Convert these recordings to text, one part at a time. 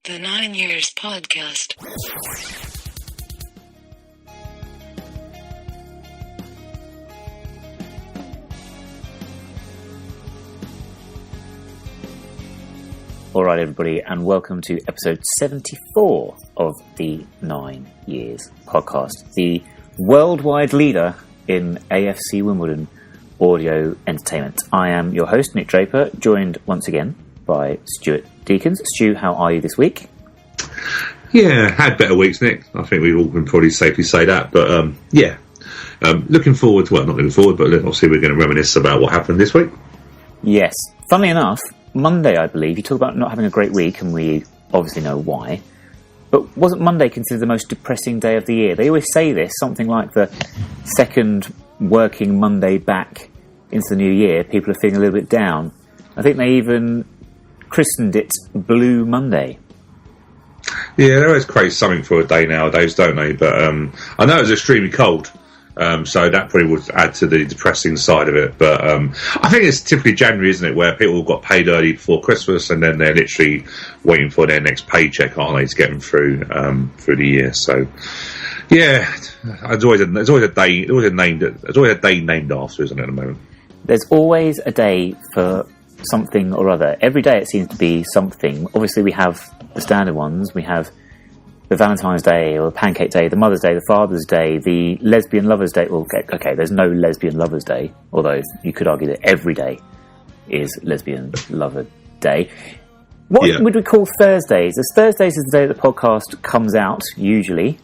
The 9 Years Podcast. All right, everybody, and welcome to episode 74 of the 9 Years Podcast, the worldwide leader in AFC Wimbledon audio entertainment. I am your host, Nick Draper, joined once again by Stuart Deakins. Stu, how are you this week? Yeah, had better weeks, Nick. I think we all can probably safely say that. But looking forward to, well, not looking forward, but obviously we're going to reminisce about what happened this week. Yes. Funnily enough, Monday, I believe, you talk about not having a great week, and we obviously know why. But wasn't Monday considered the most depressing day of the year? They always say this, something like the second working Monday back into the new year, people are feeling a little bit down. I think they even christened it Blue Monday. Yeah, they always crave something for a day nowadays, don't they? But I know it was extremely cold, so that probably would add to the depressing side of it. But I think it's typically January, isn't it, where people got paid early before Christmas and then they're literally waiting for their next paycheck, aren't they, to get them through the year. So, yeah, there's always a day named after, isn't it, at the moment? There's always a day for something or other. Every day it seems to be something. Obviously, we have the standard ones. We have the Valentine's Day or the Pancake Day, the Mother's Day, the Father's Day, the Lesbian Lovers Day. Well, okay, there's no Lesbian Lovers Day, although you could argue that every day is Lesbian Lover Day. What would we call Thursdays? As Thursdays is the day that the podcast comes out, usually.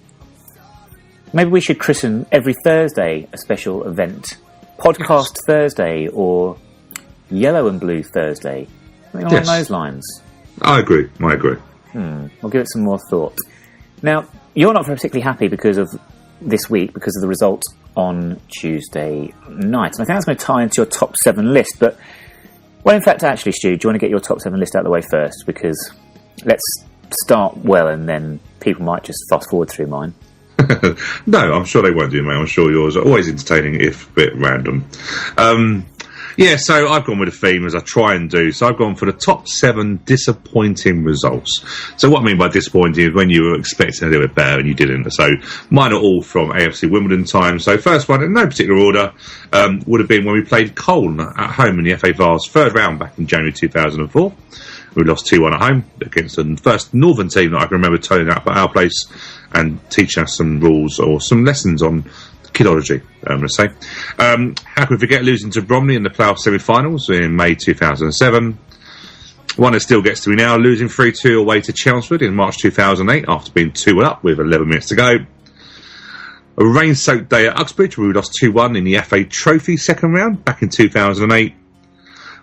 Maybe we should christen every Thursday a special event. Podcast Thursday or Yellow and Blue Thursday. Something along those lines. I agree. I'll give it some more thought. Now, you're not particularly happy because of this week, because of the result on Tuesday night. And I think that's going to tie into your top 7 list. But, well, in fact, actually, Stu, do you want to get your top 7 list out of the way first? Because let's start well and then people might just fast forward through mine. No, I'm sure they won't do, mate. I'm sure yours are always entertaining, if a bit random. So I've gone with a theme, as I try and do. So I've gone for the top 7 disappointing results. So what I mean by disappointing is when you were expecting a little bit better and you didn't. So mine are all from AFC Wimbledon time. So first one, in no particular order, would have been when we played Colne at home in the FA Vase third round back in January 2004. We lost 2-1 at home against the first Northern team that I can remember turning up at our place and teaching us some rules or some lessons on kidology, let's say. How can we forget losing to Bromley in the playoff semi-finals in May 2007? One that still gets to me now, losing 3-2 away to Chelmsford in March 2008 after being 2-1 up with 11 minutes to go. A rain-soaked day at Uxbridge where we lost 2-1 in the FA Trophy second round back in 2008.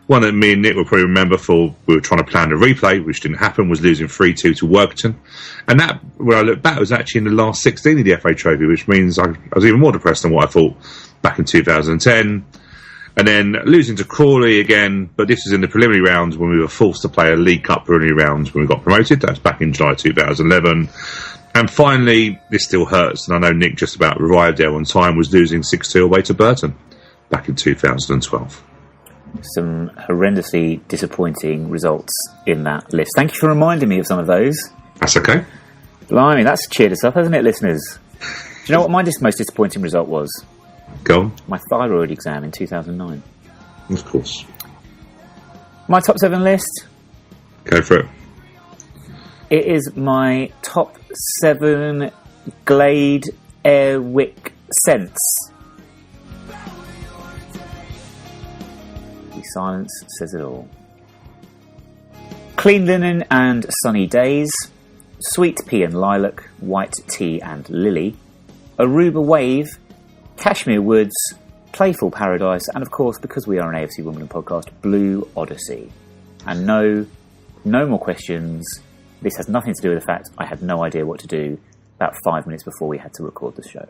One that me and Nick will probably remember for we were trying to plan a replay, which didn't happen, was losing 3-2 to Workington. And that, when I look back, was actually in the last 16 of the FA Trophy, which means I was even more depressed than what I thought back in 2010. And then losing to Crawley again, but this was in the preliminary rounds when we were forced to play a League Cup preliminary rounds when we got promoted. That was back in July 2011. And finally, this still hurts, and I know Nick just about arrived there on time, was losing 6-2 away to Burton back in 2012. Some horrendously disappointing results in that list. Thank you for reminding me of some of those. That's okay. Blimey, that's cheered us up, hasn't it, listeners? Do you know what my most disappointing result was? Go on. My thyroid exam in 2009. Of course. My top 7 list? Go for it. It is my top 7 Glade Airwick scents. Silence says it all. Clean linen and sunny days, sweet pea and lilac, white tea and lily, Aruba wave, cashmere woods, playful paradise, and of course, because we are an AFC Wimbledon podcast, Blue Odyssey. And no more questions. This has nothing to do with the fact I had no idea what to do about 5 minutes before we had to record the show.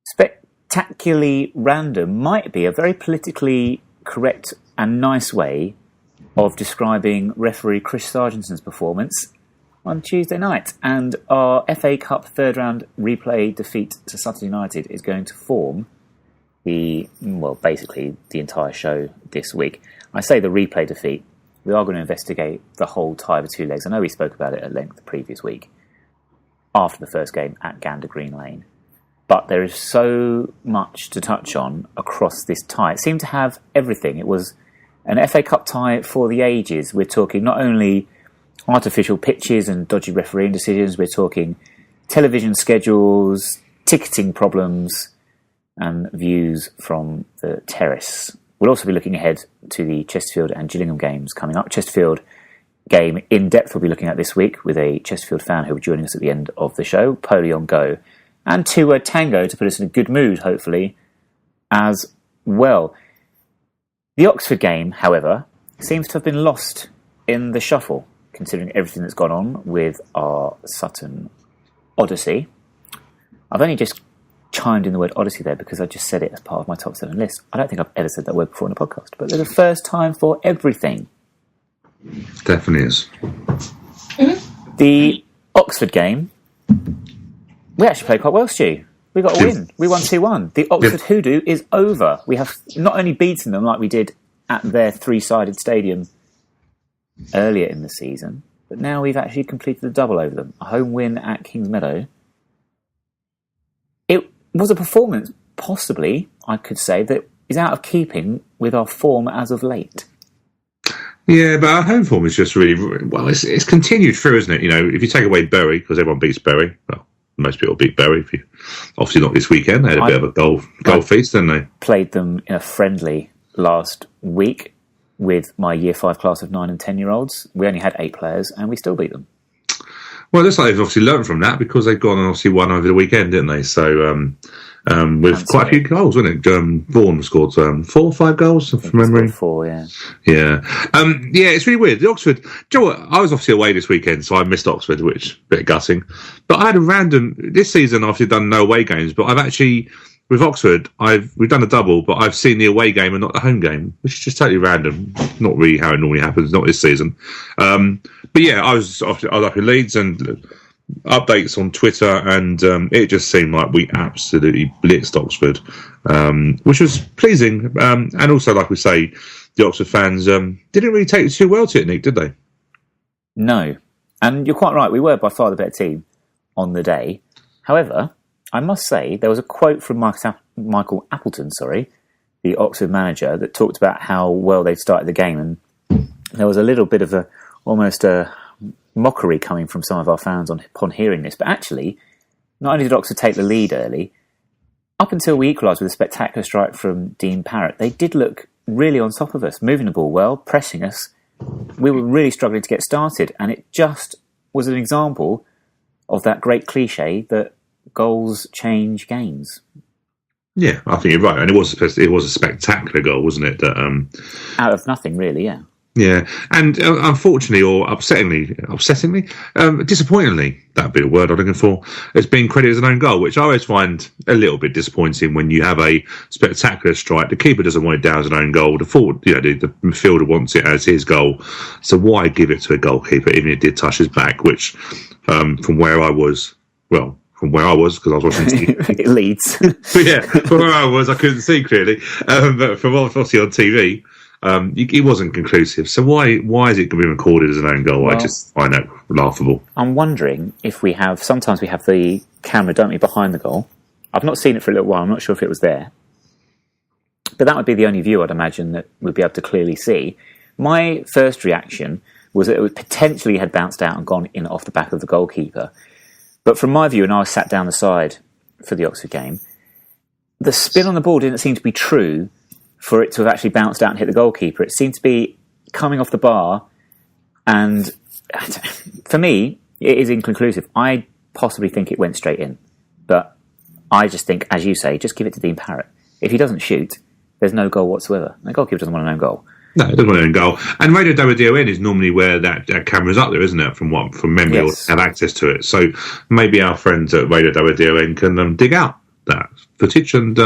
Spectacularly random might be a very politically correct and nice way of describing referee Chris Sargensen's performance on Tuesday night. And our FA Cup third round replay defeat to Sutton United is going to form basically the entire show this week. I say the replay defeat. We are going to investigate the whole tie of the two legs. I know we spoke about it at length the previous week after the first game at Gander Green Lane. But there is so much to touch on across this tie. It seemed to have everything. It was an FA Cup tie for the ages. We're talking not only artificial pitches and dodgy refereeing decisions, we're talking television schedules, ticketing problems, and views from the terrace. We'll also be looking ahead to the Chesterfield and Gillingham games coming up. Chesterfield game in depth we'll be looking at this week with a Chesterfield fan who will be joining us at the end of the show, Poly on Go, and two-word tango to put us in a good mood, hopefully, as well. The Oxford game, however, seems to have been lost in the shuffle, considering everything that's gone on with our Sutton Odyssey. I've only just chimed in the word Odyssey there because I just said it as part of my top 7 list. I don't think I've ever said that word before in a podcast, but there's a first time for everything. Definitely is. Mm-hmm. The Oxford game, we actually played quite well, Stu. We got a win. We won 2-1. The Oxford Hoodoo is over. We have not only beaten them like we did at their three-sided stadium earlier in the season, but now we've actually completed the double over them. A home win at Kings Meadow. It was a performance, possibly, I could say, that is out of keeping with our form as of late. Yeah, but our home form is just really, well, it's continued through, isn't it? You know, if you take away Bury, because everyone beats Bury, well, most people beat Bury. Obviously not this weekend. They had a bit of a goal feast, didn't they? Played them in a friendly last week with my Year 5 class of 9 and 10-year-olds. We only had 8 players, and we still beat them. Well, it looks like they've obviously learned from that because they've gone and obviously won over the weekend, didn't they? So, with quite a few goals, wasn't it? Vaughan scored 4 or 5 goals from memory. 4, yeah. Yeah. It's really weird. The Oxford, do you know what? I was obviously away this weekend, so I missed Oxford, which a bit gutting. But I had this season I've obviously done no away games, but I've actually, with Oxford, we've done a double, but I've seen the away game and not the home game, which is just totally random. Not really how it normally happens, not this season. But yeah, I was up in Leeds and updates on Twitter, and it just seemed like we absolutely blitzed Oxford, which was pleasing. And also, like we say, the Oxford fans didn't really take it too well to it, Nick, did they? No. And you're quite right, we were by far the better team on the day. However, I must say, there was a quote from Michael Appleton, the Oxford manager, that talked about how well they'd started the game, and there was a little bit of almost a mockery coming from some of our fans upon hearing this. But actually, not only did Oxford take the lead early, up until we equalised with a spectacular strike from Dean Parrott, they did look really on top of us, moving the ball well, pressing us. We were really struggling to get started, and it just was an example of that great cliche that goals change games. Yeah, I think you're right, and it was a spectacular goal, wasn't it? That out of nothing, really. Yeah. Yeah, and unfortunately, or disappointingly, that'd be the word I'm looking for, it's been credited as an own goal, which I always find a little bit disappointing when you have a spectacular strike. The keeper doesn't want it down as an own goal. The midfielder wants it as his goal. So why give it to a goalkeeper, even if it did touch his back, which, from where I was, because I was watching TV. It leads. Yeah, from where I was, I couldn't see clearly. But from obviously on TV, it wasn't conclusive. So why is it being recorded as an own goal? Well, I find that laughable. I'm wondering if sometimes we have the camera, don't we, behind the goal. I've not seen it for a little while. I'm not sure if it was there. But that would be the only view, I'd imagine, that we'd be able to clearly see. My first reaction was that it potentially had bounced out and gone in off the back of the goalkeeper. But from my view, and I was sat down the side for the Oxford game, the spin on the ball didn't seem to be true for it to have actually bounced out and hit the goalkeeper. It seemed to be coming off the bar, and for me, it is inconclusive. I possibly think it went straight in, but I just think, as you say, just give it to Dean Parrott. If he doesn't shoot, there's no goal whatsoever. The goalkeeper doesn't want an own goal. No, it doesn't want an own goal. And Radio WDON is normally where that camera's up there, isn't it? From memory, yes. Or have access to it. So maybe our friends at Radio WDON can dig out that footage and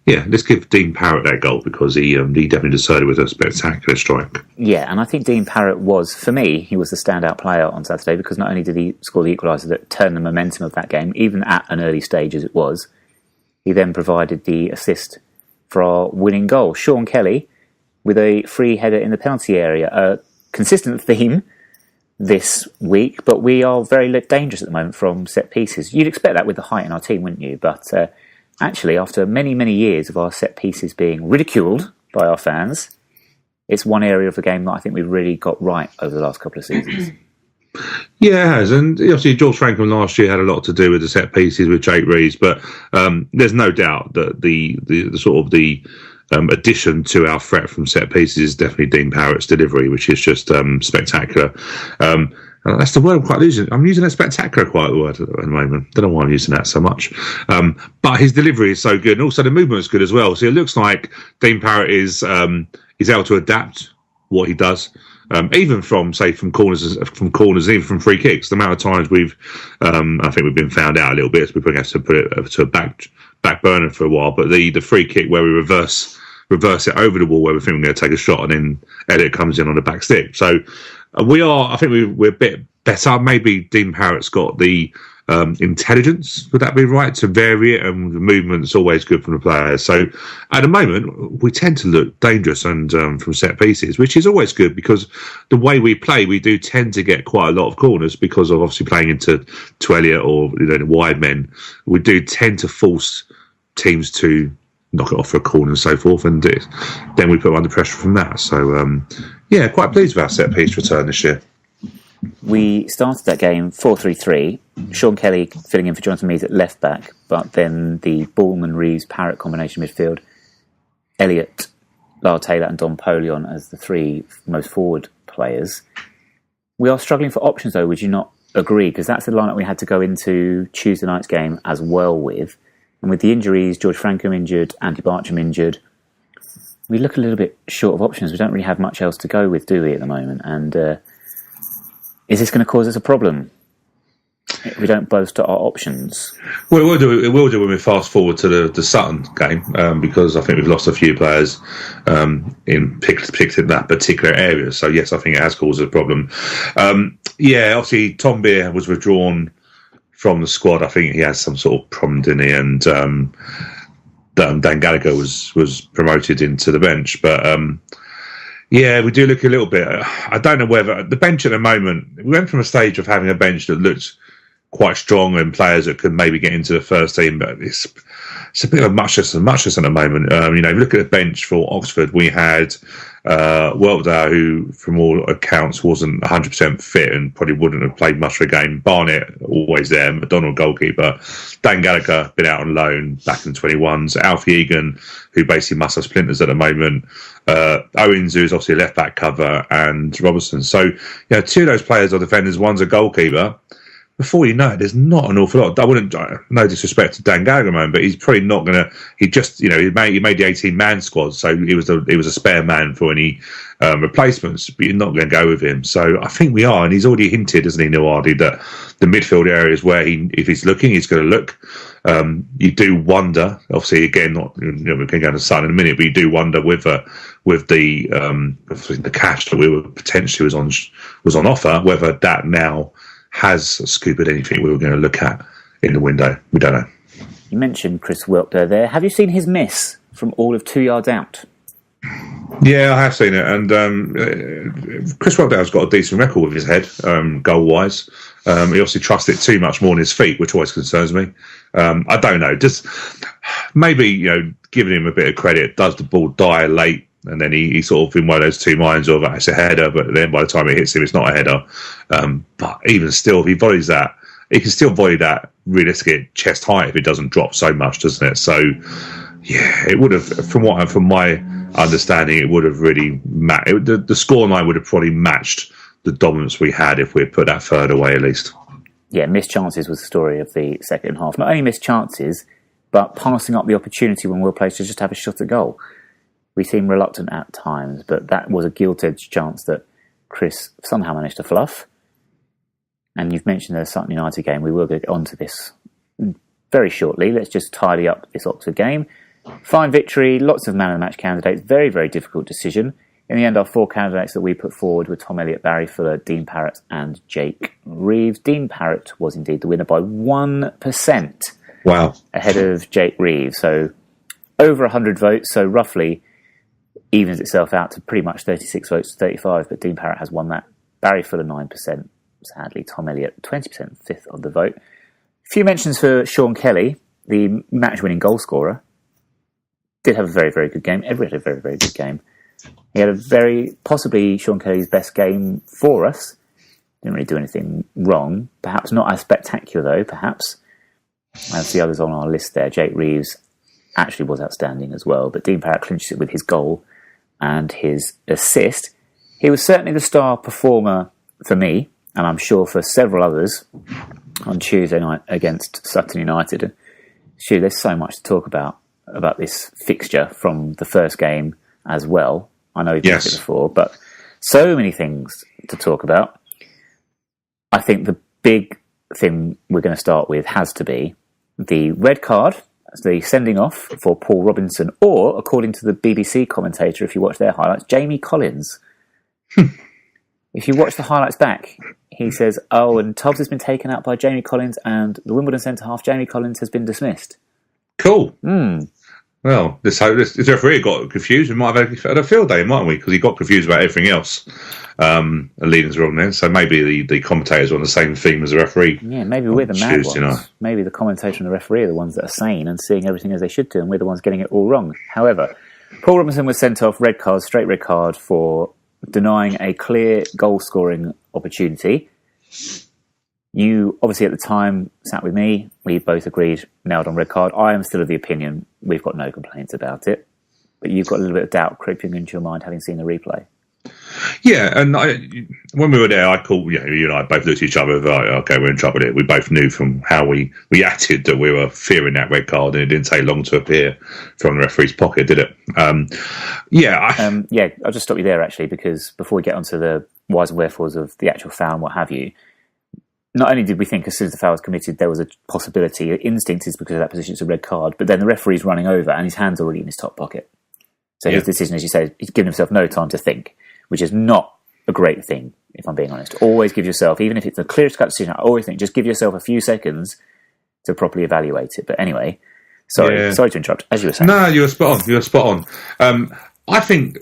let's give Dean Parrott that goal because he definitely decided with a spectacular strike. Yeah, and I think Dean Parrott was, for me, he was the standout player on Saturday because not only did he score the equaliser that turned the momentum of that game, even at an early stage as it was, he then provided the assist for our winning goal. Sean Kelly with a free header in the penalty area. consistent theme this week, but we are very dangerous at the moment from set pieces. You'd expect that with the height in our team, wouldn't you? But actually, after many, many years of our set pieces being ridiculed by our fans, it's one area of the game that I think we've really got right over the last couple of seasons. Yeah, it has. And obviously, George Franklin last year had a lot to do with the set pieces with Jake Reeves, but there's no doubt that the addition to our threat from set pieces is definitely Dean Parrott's delivery, which is just spectacular. That's the word I'm quite using. I'm using that spectacular quite a word at the moment. Don't know why I'm using that so much. But his delivery is so good, and also the movement's good as well. So it looks like Dean Parrott is able to adapt what he does. Even from corners, even from free kicks. The amount of times I think we've been found out a little bit. So we probably have to put it to a back burner for a while. But the free kick where we reverse it over the wall, where we think we're going to take a shot, and then Elliot comes in on the back stick. So I think we're a bit better. Maybe Dean Parrott's got the intelligence, would that be right, to vary it, and the movement's always good from the players. So at the moment we tend to look dangerous and from set pieces, which is always good, because the way we play, we do tend to get quite a lot of corners because of obviously playing into Elliot or the wide men. We do tend to force teams to knock it off for a corner and so forth, and then we put them under pressure from that. So quite pleased with our set piece return this year. We started that game 4-3-3. Sean Kelly filling in for Jonathan Mees at left back, but then the Ballman, Reeves, Parrott combination midfield, Elliot, Lyle Taylor and Don Polion as the three most forward players. We are struggling for options though, would you not agree? Because that's the lineup we had to go into Tuesday night's game as well with. And with the injuries, George Frankham injured, Andy Bartram injured, we look a little bit short of options. We don't really have much else to go with, do we, at the moment? And is this going to cause us a problem if we don't bolster our options? Well, it will do when we fast forward to the Sutton game, because I think we've lost a few players picked in that particular area. So yes, I think it has caused a problem. Obviously Tom Beer was withdrawn from the squad. I think he has some sort of problem, didn't he? And Dan Gallagher was promoted into the bench, but. We do look a little bit. I don't know whether the bench at the moment. We went from a stage of having a bench that looked quite strong and players that could maybe get into the first team, but it's a bit of a muchness at the moment. Look at the bench for Oxford. We had Weltdale, who from all accounts wasn't 100% fit and probably wouldn't have played much of a game. Barnett always there, McDonald goalkeeper. Dan Gallagher been out on loan back in 21s. Alfie Egan, who basically must have splinters at the moment. Owens, who's obviously a left back cover, and Robertson. So two of those players are defenders. One's a goalkeeper. Before you know it, there's not an awful lot. I wouldn't, no disrespect to Dan Gallagher, man, but he's probably not going to. He just, he made the 18-man squad, so he was a spare man for any replacements. But you're not going to go with him. So I think we are, and he's already hinted, hasn't he, Nuardi, that the midfield area is where if he's looking, he's going to look. You do wonder, obviously, again, we can go to Sun in a minute, but you do wonder with the cash that we were potentially was on offer, whether that now has scooped anything we were going to look at in the window. We don't know. You mentioned Chris Weltdale there. Have you seen his miss from all of 2 yards out? Yeah, I have seen it, and Chris Weltdale's got a decent record with his head, goal-wise. He obviously trusts it too much more on his feet, which always concerns me. I don't know, just maybe giving him a bit of credit. Does the ball die late? And then he sort of in one of those two minds of it's a header, but then by the time it hits him, it's not a header. But even still, if he volleys that, he can still volley that realistically chest high if it doesn't drop so much, doesn't it? So, it would have, from my understanding, it would have really the scoreline would have probably matched the dominance we had if we had put that third away at least. Yeah, missed chances was the story of the second half. Not only missed chances, but passing up the opportunity when we were placed to just have a shot at goal. We seem reluctant at times, but that was a gilt-edged chance that Chris somehow managed to fluff. And you've mentioned the Sutton United game. We will get onto this very shortly. Let's just tidy up this Oxford game. Fine victory, lots of man-of-the-match candidates. Very, very difficult decision. In the end, our 4 candidates that we put forward were Tom Elliott, Barry Fuller, Dean Parrott and Jake Reeves. Dean Parrott was indeed the winner by 1%. Wow. Ahead of Jake Reeves. So over 100 votes, so roughly evens itself out to pretty much 36 votes to 35, but Dean Parrott has won that. Barry Fuller 9%, sadly. Tom Elliott 20%, fifth of the vote. A few mentions for Sean Kelly, the match-winning goal scorer. Did have a very, very good game. Everyone had a very, very good game. He had possibly Sean Kelly's best game for us. Didn't really do anything wrong. Perhaps not as spectacular, though, perhaps. As the others on our list there, Jake Reeves actually was outstanding as well, but Dean Parrott clinched it with his goal and his assist. He was certainly the star performer for me, and I'm sure for several others, on Tuesday night against Sutton United. And Stu, there's so much to talk about this fixture from the first game as well. I know you've mentioned it before, but so many things to talk about. I think the big thing we're going to start with has to be the red card, the sending off for Paul Robinson, or, according to the BBC commentator, if you watch their highlights, Jamie Collins. If you watch the highlights back, he says, and Tubbs has been taken out by Jamie Collins, and the Wimbledon centre-half, Jamie Collins, has been dismissed. Cool. Well, this referee got confused. We might have had a field day, mightn't we? Because he got confused about everything else. And leading's wrong there. So maybe the commentators are on the same theme as the referee. Yeah, maybe we're the mad ones. Maybe the commentator and the referee are the ones that are sane and seeing everything as they should do, and we're the ones getting it all wrong. However, Paul Robinson was sent off, straight red card, for denying a clear goal-scoring opportunity. You, obviously, at the time, sat with me. We both agreed, nailed on red card. I am still of the opinion we've got no complaints about it. But you've got a little bit of doubt creeping into your mind, having seen the replay. Yeah, and when we were there, I called, you and I both looked at each other, like, okay, we're in trouble here. We both knew from how we acted that we were fearing that red card, and it didn't take long to appear from the referee's pocket, did it? I'll just stop you there, actually, because before we get onto the whys and wherefores of the actual foul and what have you, not only did we think as soon as the foul was committed there was a possibility, instinct is because of that position it's a red card, but then the referee's running over and his hand's already in his top pocket. So his decision, as you say, he's given himself no time to think, which is not a great thing, if I'm being honest. Always give yourself, even if it's the clearest cut decision, I always think just give yourself a few seconds to properly evaluate it. But anyway, sorry to interrupt, as you were saying. No, you were spot on. I think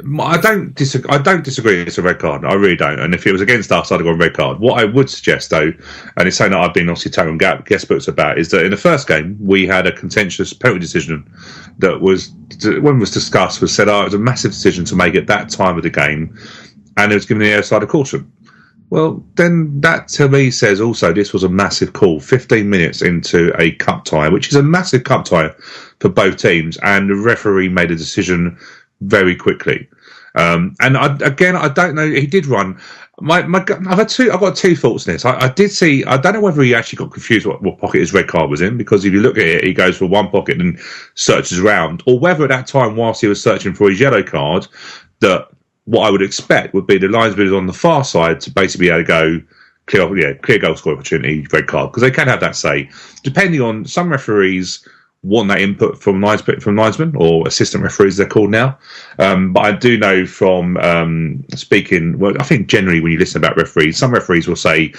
I don't disagree it's a red card. I really don't. And if it was against us, I'd have gone red card. What I would suggest, though, and it's something that I've been obviously telling guest books about, is that in the first game we had a contentious penalty decision that was, when it was discussed, was said, it was a massive decision to make at that time of the game, and it was given the airside of caution. Well, then that to me says also this was a massive call, 15 minutes into a cup tie, which is a massive cup tie for both teams, and the referee made a decision very quickly. And I don't know. He did run. I've got two thoughts on this. I did see. I don't know whether he actually got confused what pocket his red card was in, because if you look at it, he goes for one pocket and searches around, or whether at that time, whilst he was searching for his yellow card, that what I would expect would be the linesman is on the far side to basically be able to go clear goal score opportunity, red card, because they can have that say, depending on some referees want that input from linesmen or assistant referees, they're called now. But I do know from speaking, well, I think generally when you listen about referees, some referees will say,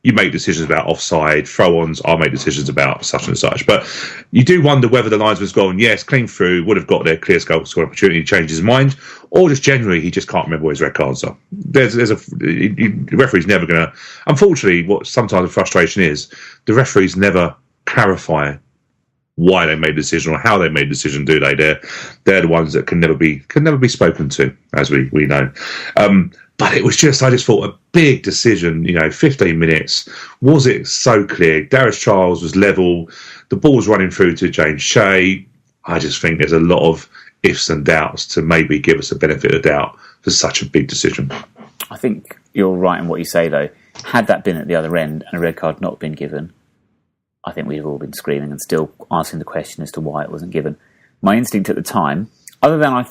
you make decisions about offside, throw-ons, I'll make decisions about such and such. But you do wonder whether the linesman's gone, yes, clean through, would have got their clear goal score opportunity to change his mind, or just generally he just can't remember what his red cards are. The referee's never going to... Unfortunately, what sometimes the frustration is, the referees never clarify why they made a decision or how they made a decision, do they? They're the ones that can never be spoken to, as we know. But it was I just thought a big decision, 15 minutes. Was it so clear? Darius Charles was level. The ball was running through to James Shea. I just think there's a lot of ifs and doubts to maybe give us a benefit of doubt for such a big decision. I think you're right in what you say, though. Had that been at the other end and a red card not been given, I think we've all been screaming and still asking the question as to why it wasn't given. My instinct at the time, other than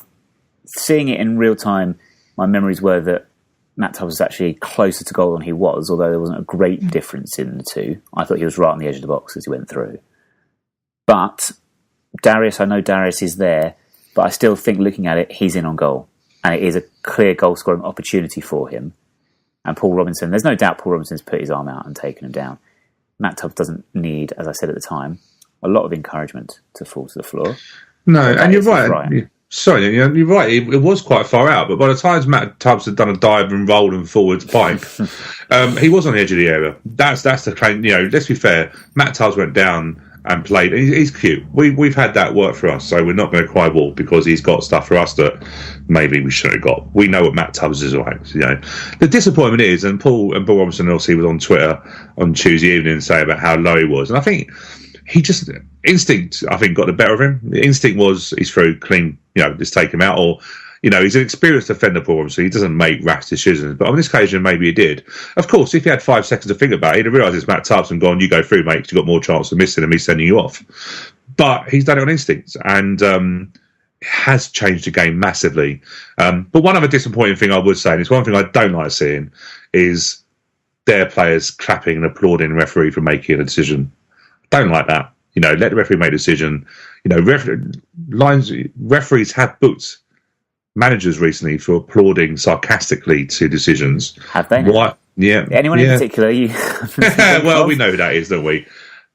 seeing it in real time, my memories were that Matt Tubbs was actually closer to goal than he was, although there wasn't a great difference in the two. I thought he was right on the edge of the box as he went through. But Darius, I know Darius is there, but I still think looking at it, he's in on goal. And it is a clear goal-scoring opportunity for him. And Paul Robinson, there's no doubt Paul Robinson's put his arm out and taken him down. Matt Tubbs doesn't need, as I said at the time, a lot of encouragement to fall to the floor. No, and you're right. Sorry, you're right. It was quite far out, but by the time Matt Tubbs had done a dive and rolled and forwards pipe, he was on the edge of the area. That's the claim. Let's be fair. Matt Tubbs went down and played. He's cute. We've had that work for us, so we're not going to cry wolf because he's got stuff for us that maybe we shouldn't have got. We know what Matt Tubbs is like. The disappointment is, and Paul Robinson obviously was on Twitter on Tuesday evening and say about how low he was, and I think he just instinct. I think got the better of him. The instinct was he's through clean. Just take him out, or he's an experienced defender, Paul Robinson. He doesn't make rash decisions, but on this occasion maybe he did. Of course, if he had 5 seconds to think about it, he'd have realised it's Matt Tubbs and gone, you go through, mate, because you've got more chance of missing and me sending you off. But he's done it on instinct, and has changed the game massively. But one other disappointing thing I would say, and it's one thing I don't like seeing, is their players clapping and applauding the referee for making a decision. Don't like that. Let the referee make a decision. Referees have booked managers recently for applauding sarcastically to decisions. Have they? What? Yeah. Anyone in particular? Well, we know who that is, don't we?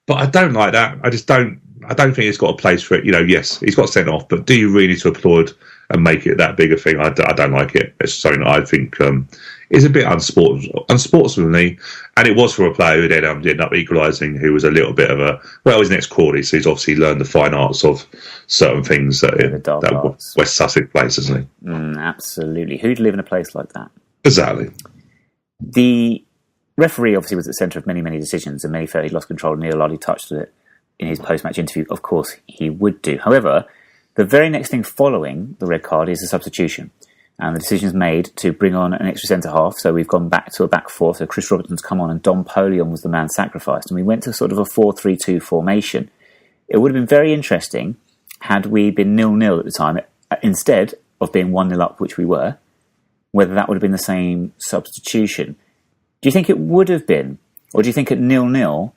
But I don't like that. I just don't. I don't think it's got a place for it. Yes, he's got sent off, but do you really need to applaud and make it that big a thing? I don't like it. It's something that I think is a bit unsportsmanly, and it was for a player who then ended up equalising, who was a little bit of he's next Crawley, so he's obviously learned the fine arts of certain things that West Sussex plays, hasn't he? Absolutely. Who'd live in a place like that? Exactly. The referee obviously was at the centre of many, many decisions, and many felt he'd lost control. Neil Lardley touched on it in his post-match interview. Of course, he would do. However, the very next thing following the red card is a substitution. And the decision's made to bring on an extra centre-half. So we've gone back to a back four. So Chris Robertson's come on and Dom Polion was the man sacrificed. And we went to sort of a 4-3-2 formation. It would have been very interesting had we been 0-0 at the time, instead of being 1-0 up, which we were, whether that would have been the same substitution. Do you think it would have been? Or do you think at 0-0,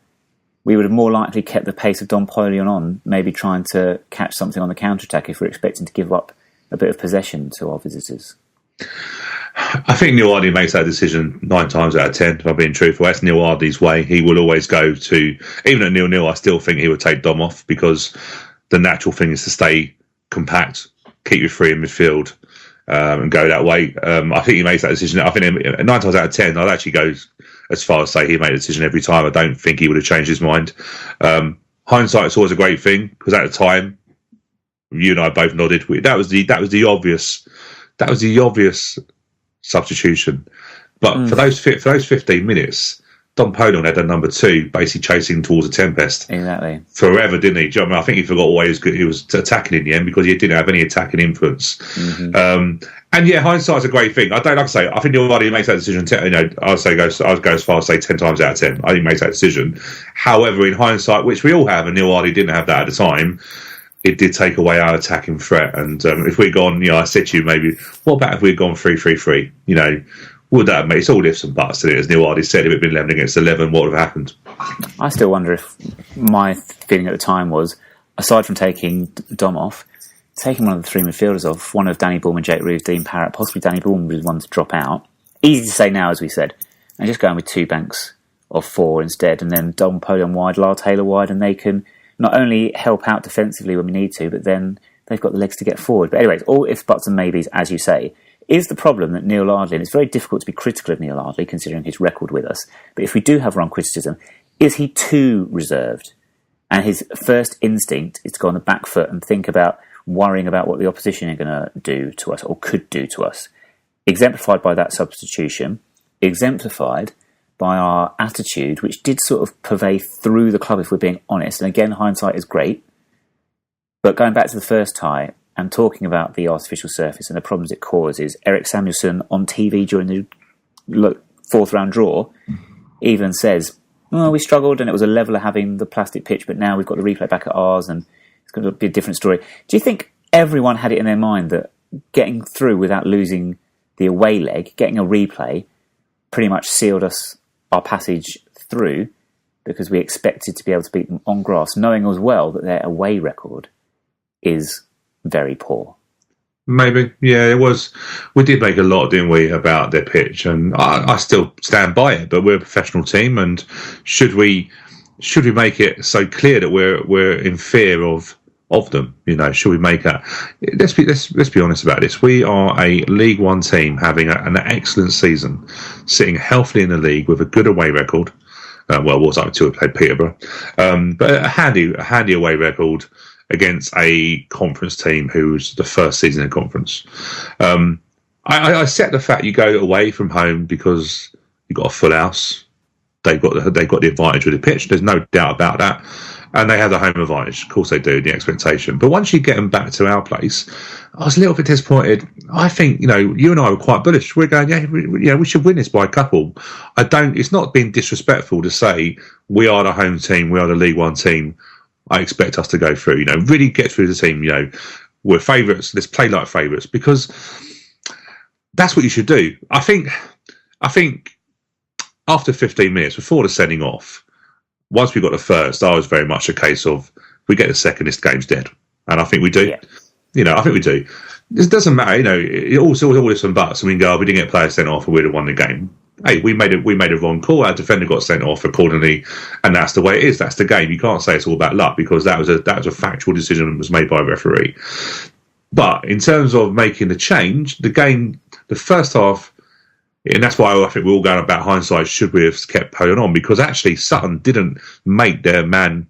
we would have more likely kept the pace of Dom Polion on, maybe trying to catch something on the counter-attack if we're expecting to give up a bit of possession to our visitors? I think Neil Ardley makes that decision 9 times out of 10, if I'm being truthful. That's Neil Ardley's way. He will always go to, even at 0-0, I still think he would take Dom off, because the natural thing is to stay compact, keep you free in midfield, and go that way. I think he makes that decision. I think 9 times out of 10, I'd actually go as far as say he made a decision every time. I don't think he would have changed his mind. Hindsight is always a great thing, because at the time, you and I both nodded. That was the obvious substitution. But for those 15 minutes, Dom Polion had a number 2, basically chasing towards a tempest. Exactly. Forever, didn't he? Do you know what I mean? I think he forgot why he was attacking in the end, because he didn't have any attacking influence. Mm-hmm. And yeah, hindsight's a great thing. I think Neil Ardley makes that decision. I'd go as far as say 10 times out of 10. I think he makes that decision. However, in hindsight, which we all have, and Neil Ardley didn't have that at the time, it did take away our attacking threat. And if we'd gone, I said to you maybe, what about if we'd gone 3-3-3? Would that have made, it's all ifs and buts, as Neil Ardley said, if it had been 11 against 11, what would have happened? I still wonder if my feeling at the time was, aside from taking Dom off, taking one of the 3 midfielders off, one of Danny Bourne, Jake Roos, Dean Parrott, possibly Danny Bourne was one to drop out. Easy to say now, as we said, and just going with 2 banks of 4 instead, and then Dom Polion wide, Lyle Taylor wide, and they can not only help out defensively when we need to, but then they've got the legs to get forward. But anyways, all ifs, buts and maybes, as you say, is the problem that Neil Ardley, and it's very difficult to be critical of Neil Ardley considering his record with us, but if we do have wrong criticism, is he too reserved? And his first instinct is to go on the back foot and think about worrying about what the opposition are going to do to us or could do to us. Exemplified by that substitution, exemplified by our attitude, which did sort of pervade through the club, if we're being honest. And again, hindsight is great. But going back to the first tie and talking about the artificial surface and the problems it causes, Eric Samuelson on TV during the 4th round draw even says, we struggled and it was a leveller having the plastic pitch, but now we've got the replay back at ours and it's going to be a different story. Do you think everyone had it in their mind that getting through without losing the away leg, getting a replay, pretty much sealed us our passage through, because we expected to be able to beat them on grass, knowing as well that their away record is very poor? Maybe, yeah, it was. We did make a lot, didn't we, about their pitch, and I still stand by it. But we're a professional team, and should we make it so clear that we're in fear of of them. Should we make a? Let's be honest about this. We are a League One team having an excellent season, sitting healthily in the league with a good away record. Was up until we played Peterborough, but a handy away record against a conference team who's the first season in conference. I accept the fact you go away from home because you've got a full house. They've got the advantage with the pitch. There's no doubt about that. And they have the home advantage. Of course they do, the expectation. But once you get them back to our place, I was a little bit disappointed. I think, you and I were quite bullish. We're going, we should win this by a couple. It's not being disrespectful to say we are the home team, we are the League One team. I expect us to go through, really get through the team, we're favourites, let's play like favourites, because that's what you should do. I think after 15 minutes, before the sending off, once we got the first, I was very much a case of, if we get the second, this game's dead. And I think we do. Yeah. I think we do. It doesn't matter, it also all this and buts, and we can go, we didn't get players sent off and we'd have won the game. Hey, we made a wrong call. Our defender got sent off accordingly, and that's the way it is. That's the game. You can't say it's all about luck, because that was a factual decision that was made by a referee. But in terms of making the change, the game, the first half, and that's why I think we're all going about hindsight. Should we have kept playing on? Because actually, Sutton didn't make their man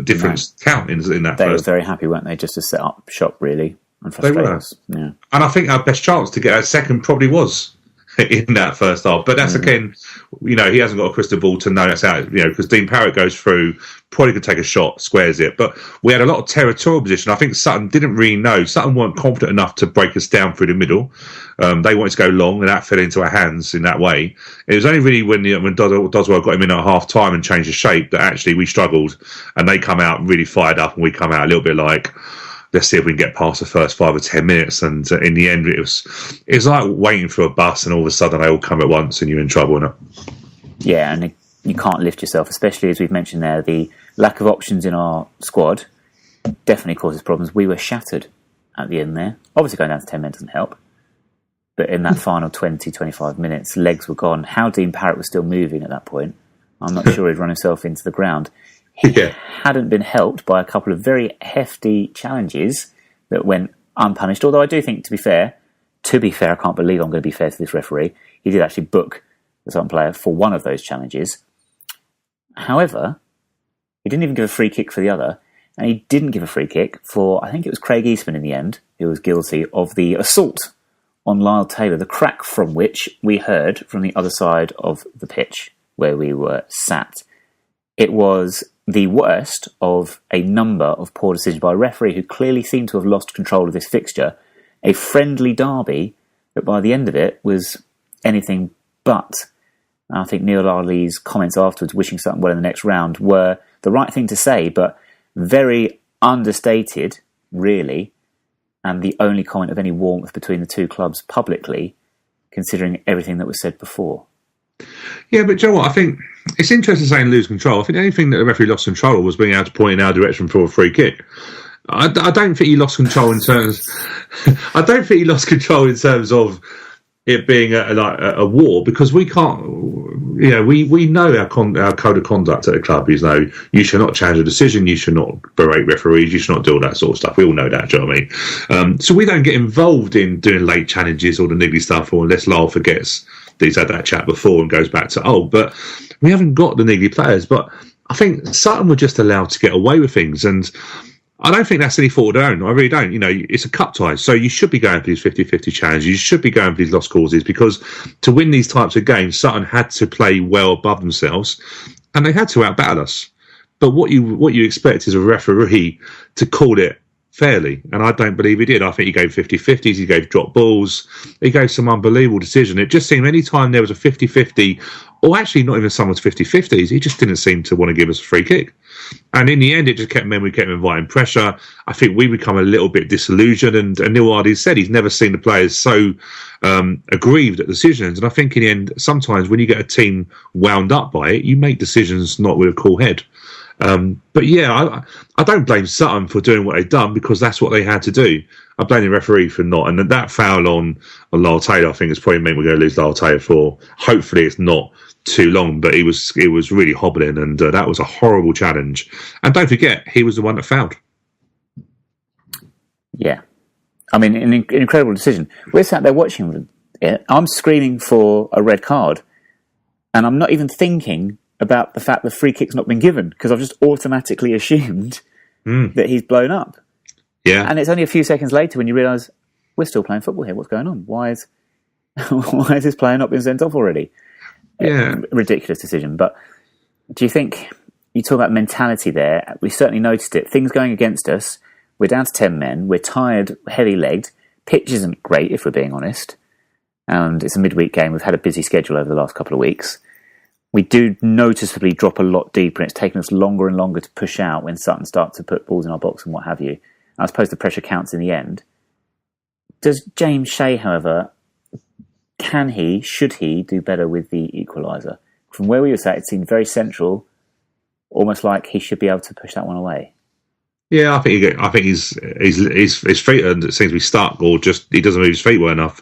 difference count in that. They were very happy, weren't they, just to set up shop really and frustrate us. Yeah. And I think our best chance to get a second probably was in that first half. But that's again, he hasn't got a crystal ball to know that's how, because Dean Parrott goes through, probably could take a shot, squares it. But we had a lot of territorial position. I think Sutton didn't really know. Sutton weren't confident enough to break us down through the middle. They wanted to go long, and that fell into our hands in that way. It was only really when Doswell got him in at half time and changed the shape that actually we struggled, and they come out really fired up, and we come out a little bit like, let's see if we can get past the first 5 or 10 minutes. And in the end, it was like waiting for a bus, and all of a sudden they all come at once, and you're in trouble, innit? Yeah, and you can't lift yourself, especially as we've mentioned there. The lack of options in our squad definitely causes problems. We were shattered at the end there. Obviously, going down to 10 men doesn't help. But in that final 20, 25 minutes, legs were gone. How Dean Parrott was still moving at that point, I'm not sure he'd run himself into the ground. He hadn't been helped by a couple of very hefty challenges that went unpunished. Although I do think, to be fair, I can't believe I'm going to be fair to this referee. He did actually book the Sutton player for one of those challenges. However, he didn't even give a free kick for the other. And he didn't give a free kick for, I think it was Craig Eastman in the end, who was guilty of the assault on Lyle Taylor, the crack from which we heard from the other side of the pitch where we were sat. It was the worst of a number of poor decisions by a referee who clearly seemed to have lost control of this fixture. A friendly derby that by the end of it was anything but. And I think Neil Ali's comments afterwards, wishing Sutton well in the next round, were the right thing to say, but very understated, really, and the only comment of any warmth between the two clubs publicly, considering everything that was said before. Yeah, but Joe, I think it's interesting saying lose control. I think the only thing that the referee lost control of was being able to point in our direction for a free kick. I don't think he lost control in terms. I don't think he lost control in terms of it being a war, because we can't. We know our code of conduct at the club is you should not change a decision, you should not berate referees, you should not do all that sort of stuff. We all know that, do you know what I mean? So we don't get involved in doing late challenges or the niggly stuff, or unless Lyle forgets that he's had that chat before and goes back to, but we haven't got the niggly players. But I think Sutton were just allowed to get away with things, and I don't think that's any fault of their own. I really don't. It's a cup tie, so you should be going for these 50-50 challenges. You should be going for these lost causes, because to win these types of games, Sutton had to play well above themselves, and they had to outbattle us. But what you expect is a referee to call it fairly, and I don't believe he did. I think he gave 50-50s, he gave drop balls, he gave some unbelievable decision. It just seemed any time there was a 50-50, or actually not even someone's 50-50s, he just didn't seem to want to give us a free kick. And in the end, it just we kept inviting pressure. I think we become a little bit disillusioned, and Neil Hardy said he's never seen the players so aggrieved at decisions. And I think in the end, sometimes when you get a team wound up by it, you make decisions not with a cool head. But yeah, I don't blame Sutton for doing what they've done, because that's what they had to do. I blame the referee for not. And that foul on Lyle Taylor, I think, has probably meant we're going to lose Lyle Taylor for, hopefully it's not too long, but it was really hobbling, and that was a horrible challenge. And don't forget, he was the one that fouled. Yeah. I mean, an incredible decision. We're sat there watching it. I'm screaming for a red card, and I'm not even thinking about the fact the free kick's not been given, because I've just automatically assumed that he's blown up. Yeah. And it's only a few seconds later when you realise we're still playing football here. What's going on? Why is this player not been sent off already? Yeah. Ridiculous decision. But do you think, you talk about mentality there, we certainly noticed it. Things going against us, we're down to 10 men, we're tired, heavy-legged, pitch isn't great if we're being honest, and it's a midweek game, we've had a busy schedule over the last couple of weeks. We do noticeably drop a lot deeper, and it's taken us longer and longer to push out when Sutton starts to put balls in our box and what have you. And I suppose the pressure counts in the end. Does James Shea, however, should he do better with the equaliser? From where we were sat, it seemed very central, almost like he should be able to push that one away. Yeah, I think his feet it seems to be stuck, or just he doesn't move his feet well enough.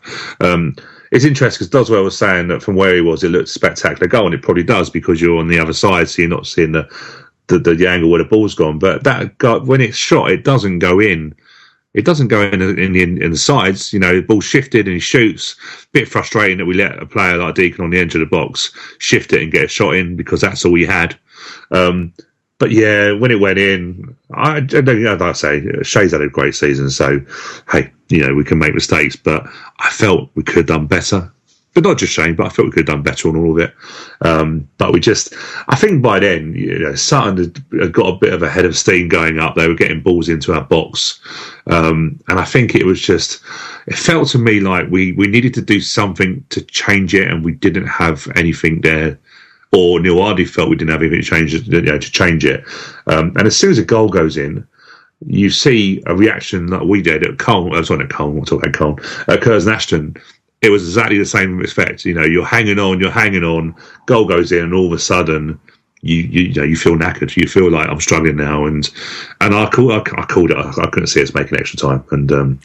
It's interesting because Doswell was saying that from where he was, it looked a spectacular goal, and it probably does because you're on the other side, so you're not seeing the angle where the ball's gone. But that guy, when it's shot, it doesn't go in. It doesn't go in the sides. You know, the ball shifted and he shoots. Bit frustrating that we let a player like Deacon on the edge of the box shift it and get a shot in because that's all we had. But yeah, when it went in, I don't know, like I say, Shea's had a great season, so hey, you know, we can make mistakes, but I felt we could have done better. But not just Shane, but I felt we could have done better on all of it. But I think by then, you know, Sutton had got a bit of a head of steam going up. They were getting balls into our box. And I think it felt to me like we needed to do something to change it, and we didn't have anything there. Or Neil Hardy felt we didn't have anything to change it. And as soon as a goal goes in, you see a reaction like we did at Curzon Ashton. It was exactly the same effect. You know, you're hanging on, goal goes in, and all of a sudden you feel knackered. You feel like I'm struggling now, and I called it. I couldn't see us making extra time, and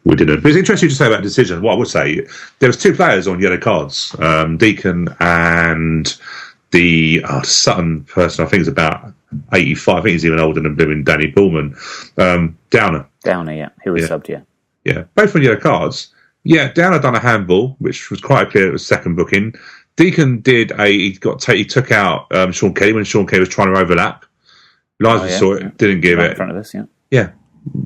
we didn't. But it's interesting to say about the decision. What I would say, there was two players on yellow cards, Deacon and the Sutton person. I think is about 85. I think he's even older than blooming Danny Bullman. Downer, yeah, who was subbed, yeah, both on yellow cards. Yeah, Downer done a handball, which was quite clear it was second booking. Deacon he took out Sean Kelly when Sean Kelly was trying to overlap. Liza saw it, didn't give it. In front of us, yeah.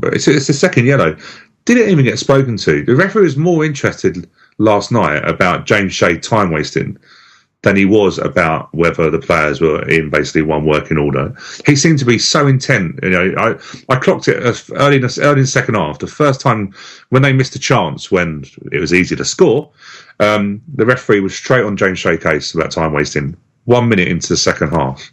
It's the second yellow. Didn't even get spoken to. The referee was more interested last night about James Shea time wasting than he was about whether the players were in basically one working order. He seemed to be so intent. You know, I clocked it early in the second half. The first time when they missed a chance when it was easy to score, the referee was straight on James Shea case about time wasting 1 minute into the second half.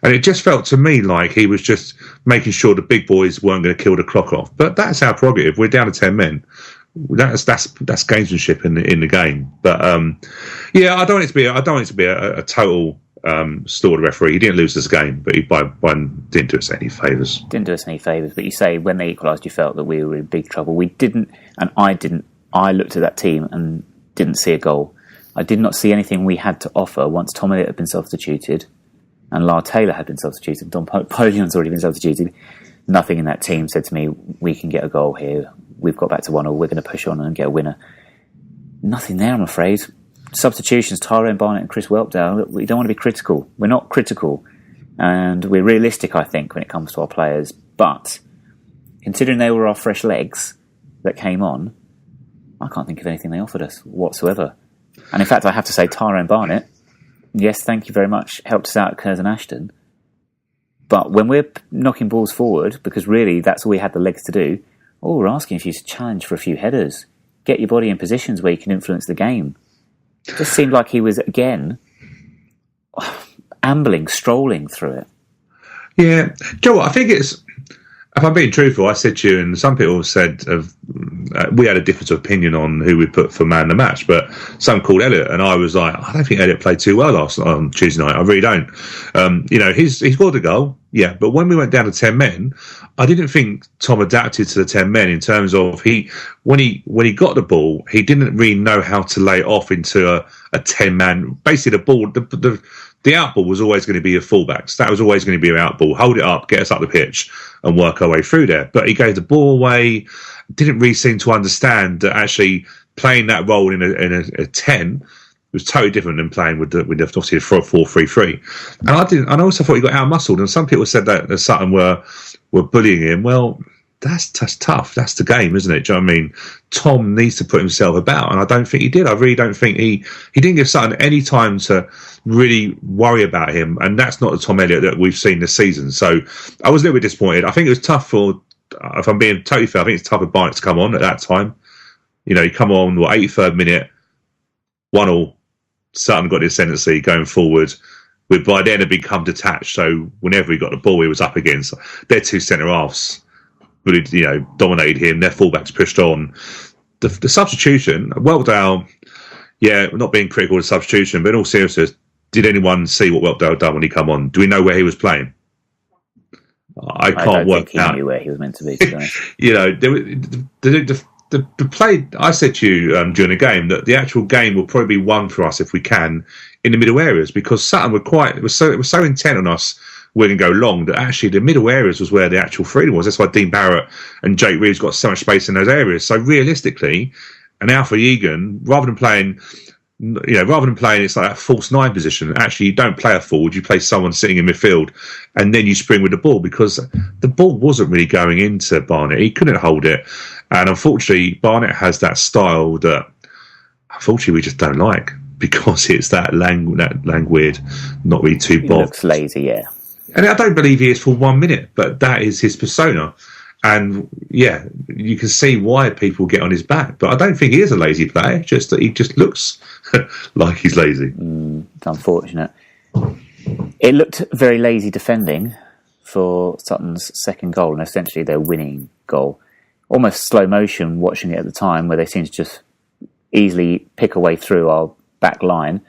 And it just felt to me like he was just making sure the big boys weren't going to kill the clock off. But that's our prerogative. We're down to 10 men. That's gamesmanship in the game. But yeah, I don't want it to be a total store referee. He didn't lose this game, but he didn't do us any favours. But you say when they equalised, you felt that we were in big trouble. We didn't, and I didn't. I looked at that team and didn't see a goal. I did not see anything we had to offer once Tom Elliott had been substituted and Lar Taylor had been substituted. Don Polion's already been substituted. Nothing in that team said to me, we can get a goal here. We've got back to 1-1. We're going to push on and get a winner. Nothing there, I'm afraid. Substitutions, Tyrone Barnett and Chris Whelpdale. We don't want to be critical. We're not critical. And we're realistic, I think, when it comes to our players. But considering they were our fresh legs that came on, I can't think of anything they offered us whatsoever. And in fact, I have to say, Tyrone Barnett, yes, thank you very much, helped us out at Curzon Ashton. But when we're knocking balls forward, because really that's all we had the legs to do, all we're asking for you to challenge for a few headers. Get your body in positions where you can influence the game. It just seemed like he was, again, ambling, strolling through it. Yeah. Joe, I think it's, if I'm being truthful, I said to you, and some people said we had a difference of opinion on who we put for man of the match, but some called Elliott, and I was like, I don't think Elliott played too well on Tuesday night. I really don't. You know, he scored a goal, yeah, but when we went down to 10 men, I didn't think Tom adapted to the 10 men in terms of when he got the ball, he didn't really know how to lay it off into a 10-man. Basically, the ball, the outball was always going to be your fullbacks. That was always going to be your outball. Hold it up, get us up the pitch, and work our way through there. But he gave the ball away. Didn't really seem to understand that actually playing that role in a 10 was totally different than playing with the obviously the 4-3-3. And I also thought he got out-muscled. And some people said that Sutton were bullying him. Well, that's tough. That's the game, isn't it? Do you know what I mean? Tom needs to put himself about, and I don't think he did. I really don't think he didn't give Sutton any time to really worry about him, and that's not the Tom Elliott that we've seen this season. So I was a little bit disappointed. I think it was tough for, if I'm being totally fair, I think it's tough for Barnett to come on at that time. You know, he come on, 83rd minute, 1-1. Sutton got the ascendancy going forward. We by then had become detached, so whenever he got the ball, he was up against their two centre-halves. Really, dominated him. Their fullbacks pushed on. The substitution, Whelpdale, not being critical of the substitution, but in all seriousness, did anyone see what Whelpdale done when he come on? Do we know where he was playing? I can't work out. He knew where he was meant to be. To be honest. The play. I said to you during the game that the actual game will probably be won for us if we can in the middle areas, because Sutton was so intent on us. We're going to go long that actually the middle areas was where the actual freedom was. That's why Dean Barrett and Jake Reeves got so much space in those areas. So realistically, an Alfred Egan, rather than playing it's like that false 9 position, actually you don't play a forward, you play someone sitting in midfield, and then you spring with the ball, because the ball wasn't really going into Barnett. He couldn't hold it, and unfortunately Barnett has that style that unfortunately we just don't like, because it's that languid, not really too bob. He looks lazy, yeah. And I don't believe he is for 1 minute, but that is his persona. And you can see why people get on his back. But I don't think he is a lazy player, just that he just looks like he's lazy. It's unfortunate. It looked very lazy defending for Sutton's second goal, and essentially their winning goal. Almost slow motion watching it at the time, where they seem to just easily pick a way through our back line.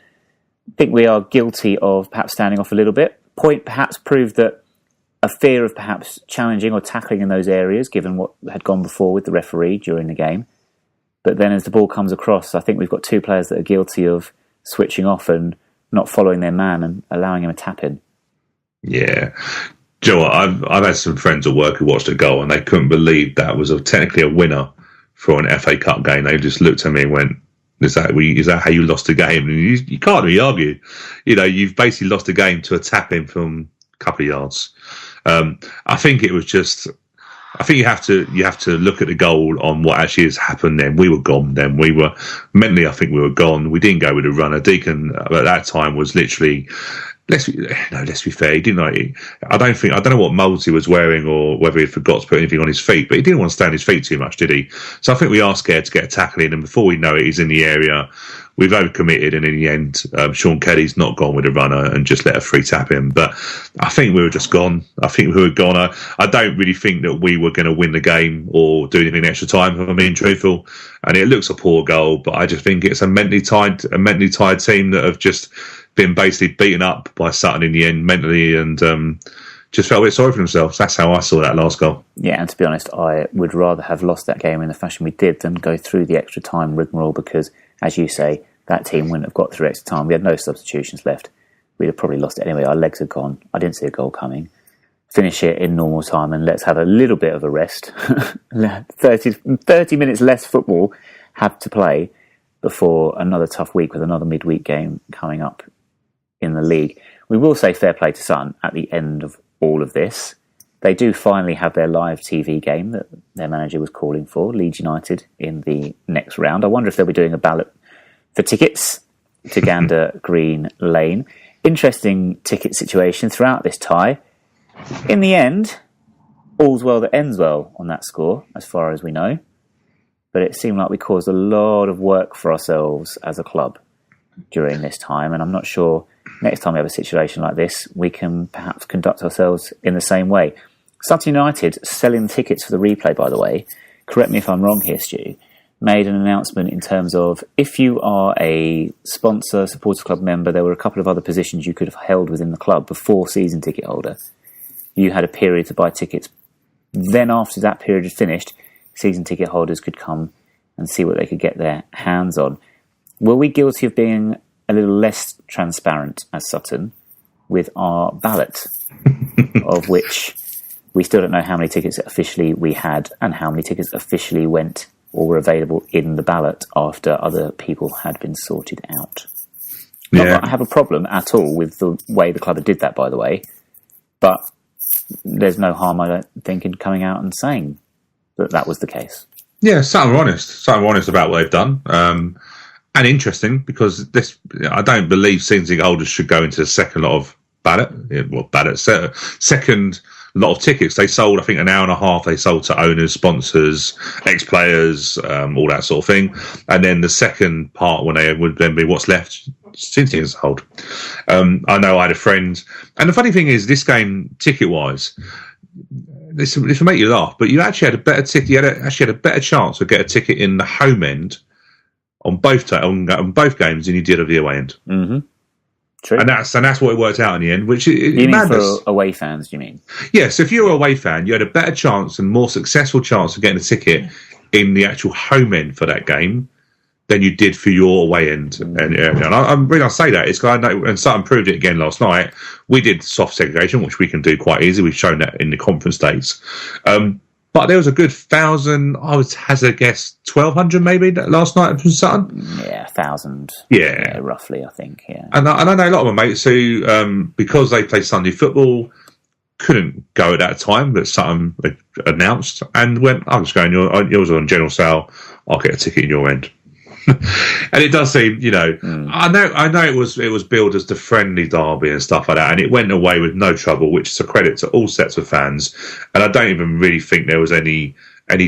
I think we are guilty of perhaps standing off a little bit. Point perhaps proved that a fear of perhaps challenging or tackling in those areas, given what had gone before with the referee during the game. But then as the ball comes across, I think we've got two players that are guilty of switching off and not following their man and allowing him a tap in. Yeah. Do you know what? I've had some friends at work who watched the goal and they couldn't believe that was technically a winner for an FA Cup game. They just looked at me and went, is that how you lost the game? And you can't really argue. You've basically lost the game to a tap in from a couple of yards. I think it was just. I think you have to look at the goal on what actually has happened. Then we were gone. Then we were mentally. I think we were gone. We didn't go with a runner. Deacon at that time was literally. Let's be fair. He didn't like. I don't know what molds he was wearing or whether he forgot to put anything on his feet, but he didn't want to stay on his feet too much, did he? So I think we are scared to get a tackle in, and before we know it, he's in the area. We've overcommitted, and in the end, Sean Kelly's not gone with a runner and just let a free tap him. But I think we were just gone. I don't really think that we were going to win the game or do anything extra time, if I'm being truthful. And it looks a poor goal, but I just think it's a mentally tired team that have just been basically beaten up by Sutton in the end mentally, and just felt a bit sorry for themselves. That's how I saw that last goal. Yeah, and to be honest, I would rather have lost that game in the fashion we did than go through the extra time rigmarole, because, as you say, that team wouldn't have got through extra time. We had no substitutions left. We'd have probably lost it anyway. Our legs had gone. I didn't see a goal coming. Finish it in normal time and let's have a little bit of a rest. 30 minutes less football have to play before another tough week with another midweek game coming up in the league. We will say fair play to Sutton at the end of all of this. They do finally have their live TV game that their manager was calling for, Leeds United, in the next round. I wonder if they'll be doing a ballot for tickets to Gander Green Lane. Interesting ticket situation throughout this tie. In the end, all's well that ends well on that score, as far as we know. But it seemed like we caused a lot of work for ourselves as a club during this time, and I'm not sure next time we have a situation like this, we can perhaps conduct ourselves in the same way. Sutton United, selling tickets for the replay, by the way, correct me if I'm wrong here, Stu, made an announcement in terms of if you are a sponsor, supporters club member, there were a couple of other positions you could have held within the club before season ticket holder. You had a period to buy tickets. Then after that period had finished, season ticket holders could come and see what they could get their hands on. Were we guilty of being a little less transparent as Sutton with our ballot, of which we still don't know how many tickets officially we had and how many tickets officially went or were available in the ballot after other people had been sorted out. Not that I have a problem at all with the way the club did that, by the way, but there's no harm, I don't think, in coming out and saying that that was the case. Yeah, Sutton were honest about what they've done. And interesting, because I don't believe season holders should go into the second lot of second lot of tickets. They sold, I think, an hour and a half. They sold to owners, sponsors, ex-players, all that sort of thing. And then the second part, when they would then be what's left, since it's hold. I know I had a friend, and the funny thing is, this game, ticket-wise, this will make you laugh, but you actually had a better ticket. You actually had a better chance to get a ticket in the home end on both games than you did at the away end. Mm-hmm. True. And that's what it worked out in the end. Which you mean madness. For away fans? You mean? Yeah. So if you're an away fan, you had a better chance and more successful chance of getting a ticket in the actual home end for that game than you did for your away end. And I say that it's kind of, and Sutton proved it again last night. We did soft segregation, which we can do quite easy. We've shown that in the conference dates. But there was a good 1,000, I would hazard a guess, 1,200 maybe last night from Sutton. Yeah, 1,000. Yeah, roughly, I think. Yeah, and I know a lot of my mates who, because they play Sunday football, couldn't go at that time that Sutton announced, and went, "I'm just going. Yours on general sale. I'll get a ticket in your end." And it does seem, I know it was billed as the friendly derby and stuff like that, and it went away with no trouble, which is a credit to all sets of fans. And I don't even really think there was any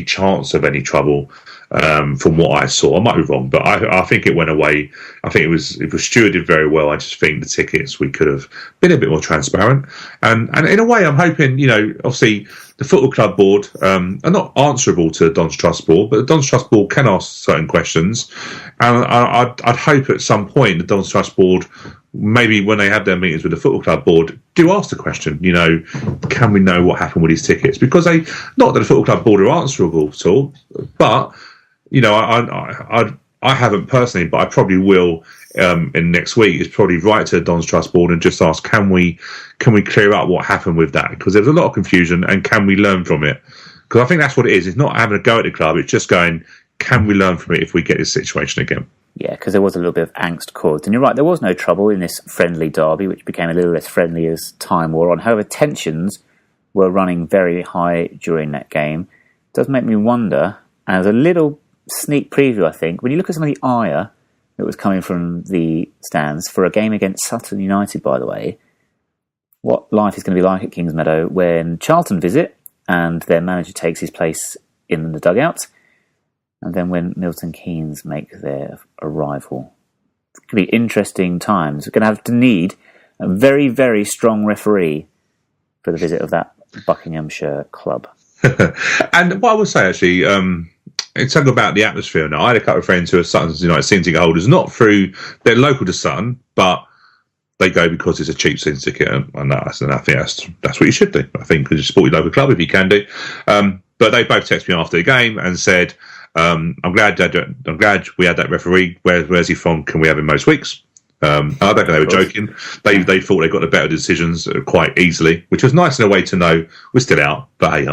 chance of any trouble from what I saw. I might be wrong, but I think it went away. I think it was stewarded very well. I just think the tickets, we could have been a bit more transparent. And in a way, I'm hoping, obviously the Football Club Board are not answerable to the Don's Trust Board, but the Don's Trust Board can ask certain questions. And I'd hope at some point the Don's Trust Board, maybe when they have their meetings with the Football Club Board, do ask the question, can we know what happened with these tickets? Because not that the Football Club Board are answerable at all, but I haven't personally, but I probably will in next week, is probably write to the Don's Trust Board and just ask, can we clear up what happened with that? Because there's a lot of confusion, and can we learn from it? Because I think that's what it is. It's not having a go at the club. It's just going, can we learn from it if we get this situation again? Yeah, because there was a little bit of angst caused. And you're right, there was no trouble in this friendly derby, which became a little less friendly as time wore on. However, tensions were running very high during that game. It does make me wonder, and as a little sneak preview, I think, when you look at some of the ire that was coming from the stands for a game against Sutton United, by the way, what life is going to be like at Kingsmeadow when Charlton visit and their manager takes his place in the dugout, and then when Milton Keynes make their arrival. It's going to be interesting times. We're going to have to need a very, very strong referee for the visit of that Buckinghamshire club. And what I would say, actually, it's something about the atmosphere now. I had a couple of friends who are Sutton United season ticket holders, not through, they're local to Sutton, but they go because it's a cheap season ticket, and I think that's what you should do. I think because you support your local club if you can do. But they both texted me after the game and said, I'm glad we had that referee. Where's he from? Can we have him most weeks? I don't think they were joking. They thought they got the better decisions quite easily, which was nice in a way to know we're still out. But hey,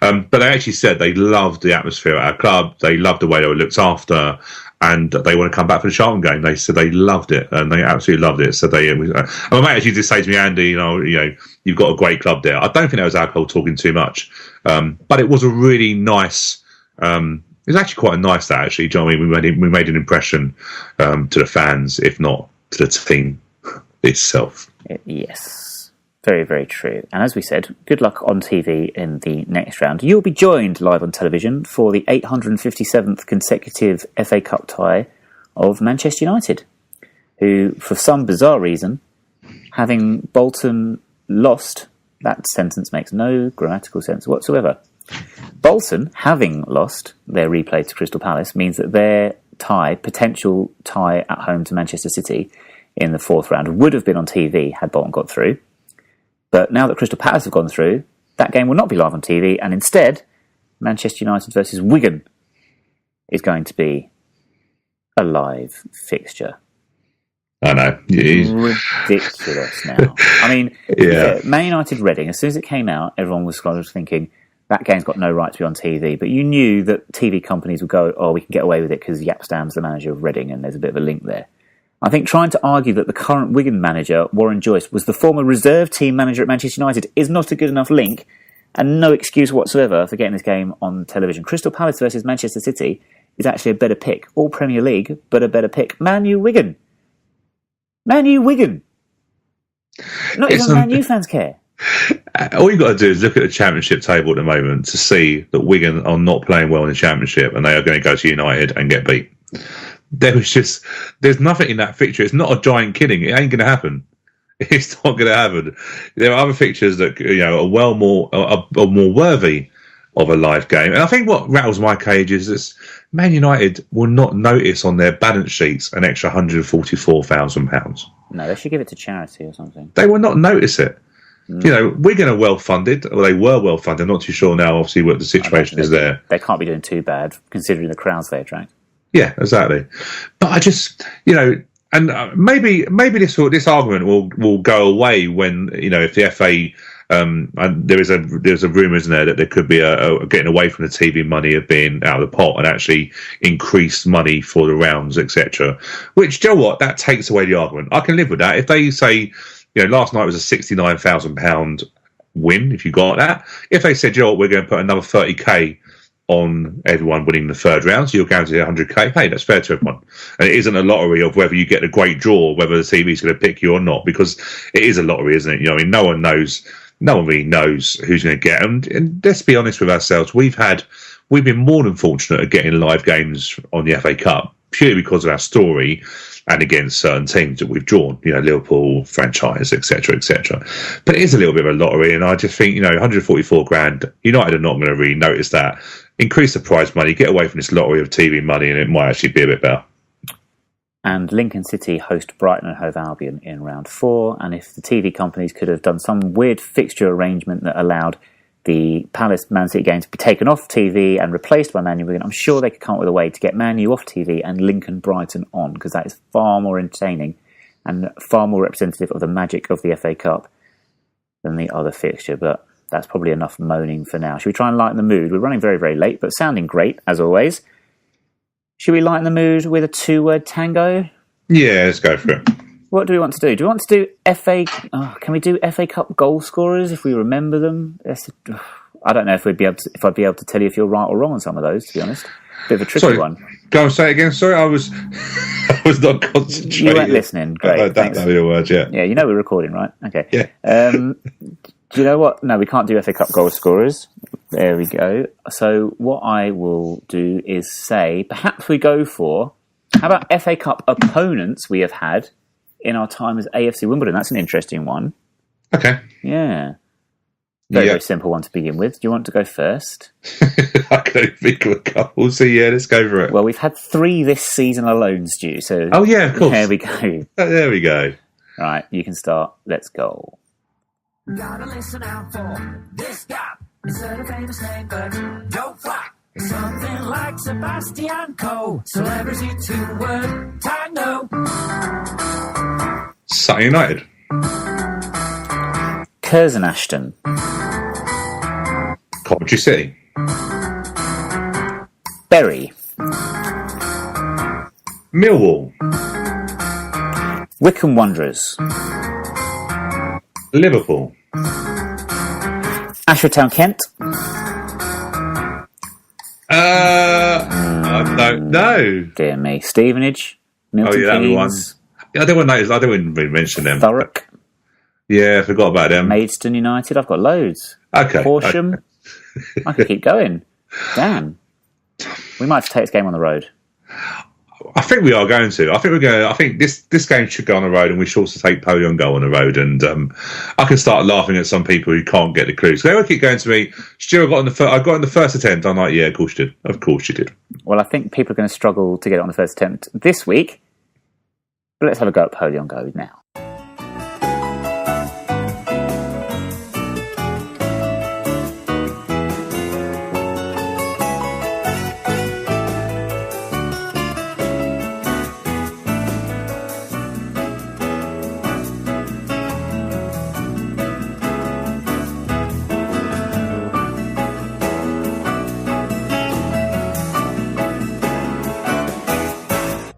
but they actually said they loved the atmosphere at our club. They loved the way they were looked after, and they want to come back for the Charlton game. They said they loved it, and they absolutely loved it. So my mate actually did say to me, Andy, you've got a great club there. I don't think that was alcohol talking too much, but it was a really nice. It was actually quite a nice that actually. Do you know what I mean? We made an impression to the fans, if not to the team itself. Yes, very, very true. And as we said, good luck on TV in the next round. You'll be joined live on television for the 857th consecutive FA Cup tie of Manchester United, who, for some bizarre reason, having Bolton lost, that sentence makes no grammatical sense whatsoever. Bolton, having lost their replay to Crystal Palace, means that their potential tie at home to Manchester City in the fourth round would have been on TV had Bolton got through. But now that Crystal Palace have gone through, that game will not be live on TV, and instead, Manchester United versus Wigan is going to be a live fixture. I know. Ridiculous now. I mean, Yeah. Man United Reading, as soon as it came out, everyone was kind of thinking, that game's got no right to be on TV. But you knew that TV companies would go, oh, we can get away with it because Jaap Stam's the manager of Reading and there's a bit of a link there. I think trying to argue that the current Wigan manager, Warren Joyce, was the former reserve team manager at Manchester United is not a good enough link and no excuse whatsoever for getting this game on television. Crystal Palace versus Manchester City is actually a better pick. All Premier League, but a better pick. Man U Wigan. Man U Wigan. Not even Man U fans care. All you've got to do is look at the Championship table at the moment to see that Wigan are not playing well in the Championship and they are going to go to United and get beat. There's nothing in that fixture. It's not a giant killing. It ain't going to happen. It's not going to happen. There are other fixtures that are more worthy of a live game. And I think what rattles my cage is that Man United will not notice on their balance sheets an extra £144,000. No, they should give it to charity or something. They will not notice it. Wigan are well funded, or they were well funded. I'm not too sure now, obviously, what the situation is there. They can't be doing too bad, considering the crowds they attract. Yeah, exactly. But I just, and maybe this argument will go away when, if the FA, and there's a rumour, isn't there, that there could be a getting away from the TV money of being out of the pot and actually increased money for the rounds, etc. Which, do you know what, that takes away the argument. I can live with that. If they say, last night was a £69,000 win, if you got that. If they said, we're going to put another 30k on everyone winning the third round, so you're guaranteed 100k, hey, that's fair to everyone. And it isn't a lottery of whether you get a great draw, whether the TV's going to pick you or not, because it is a lottery, isn't it? No one really knows who's going to get them. And let's be honest with ourselves, we've been more than fortunate at getting live games on the FA Cup, purely because of our story and against certain teams that we've drawn, Liverpool, franchise, etc., etc. But it is a little bit of a lottery, and I just think, 144 grand, United are not going to really notice that. Increase the prize money, get away from this lottery of TV money, and it might actually be a bit better. And Lincoln City host Brighton and Hove Albion in round 4, and if the TV companies could have done some weird fixture arrangement that allowed the Palace Man City game to be taken off TV and replaced by Man U Wigan, I'm sure they could come up with a way to get Man U off TV and Lincoln Brighton on, because that is far more entertaining and far more representative of the magic of the FA Cup than the other fixture. But that's probably enough moaning for now. Should we try and lighten the mood? We're running very, very late, but sounding great, as always. Should we lighten the mood with a 2-word tango? Yeah, let's go for it. What do we want to do? Do we want to do FA... can we do FA Cup goal scorers if we remember them? I don't know if I'd be able to tell you if you're right or wrong on some of those, to be honest. Bit of a tricky one. Go and say it again. Sorry, I was not concentrating. You weren't listening. Great. That were your words, yeah. Yeah, we're recording, right? Okay. Yeah. Do you know what? No, we can't do FA Cup goal scorers. There we go. So what I will do is say, perhaps we go for... How about FA Cup opponents we have had in our time as AFC Wimbledon? That's an interesting one. Okay. Yeah. Very simple one to begin with. Do you want to go first? I can only think of a couple, so yeah, let's go for it. Well, we've had 3 this season alone, Stu. So oh yeah, of course. There we go. There we go. Right, you can start. Let's go. Gotta listen out for this guy. It's a famous name, but don't fly. Something like Sebastian Coe. Celebrity 2-word tango. Sutton United. Curzon Ashton. Coventry City. Bury. Millwall. Wycombe Wanderers. Liverpool. Ashford Town Kent. I don't know. Dear me. Stevenage. Milton Keynes. I don't want to. I don't want to mention them. Thurrock. Yeah, I forgot about them. Maidstone United. I've got loads. Okay. Horsham. Okay. I could keep going. Damn. We might have to take this game on the road. I think we are going to. I think this game should go on the road, and we should also take Polio and go on the road. And I can start laughing at some people who can't get the clues. They all keep going to me. Stu, I got in the first attempt. I'm like, yeah, of course you did. Of course you did. Well, I think people are going to struggle to get it on the first attempt this week. But let's have a go at Polio and go now.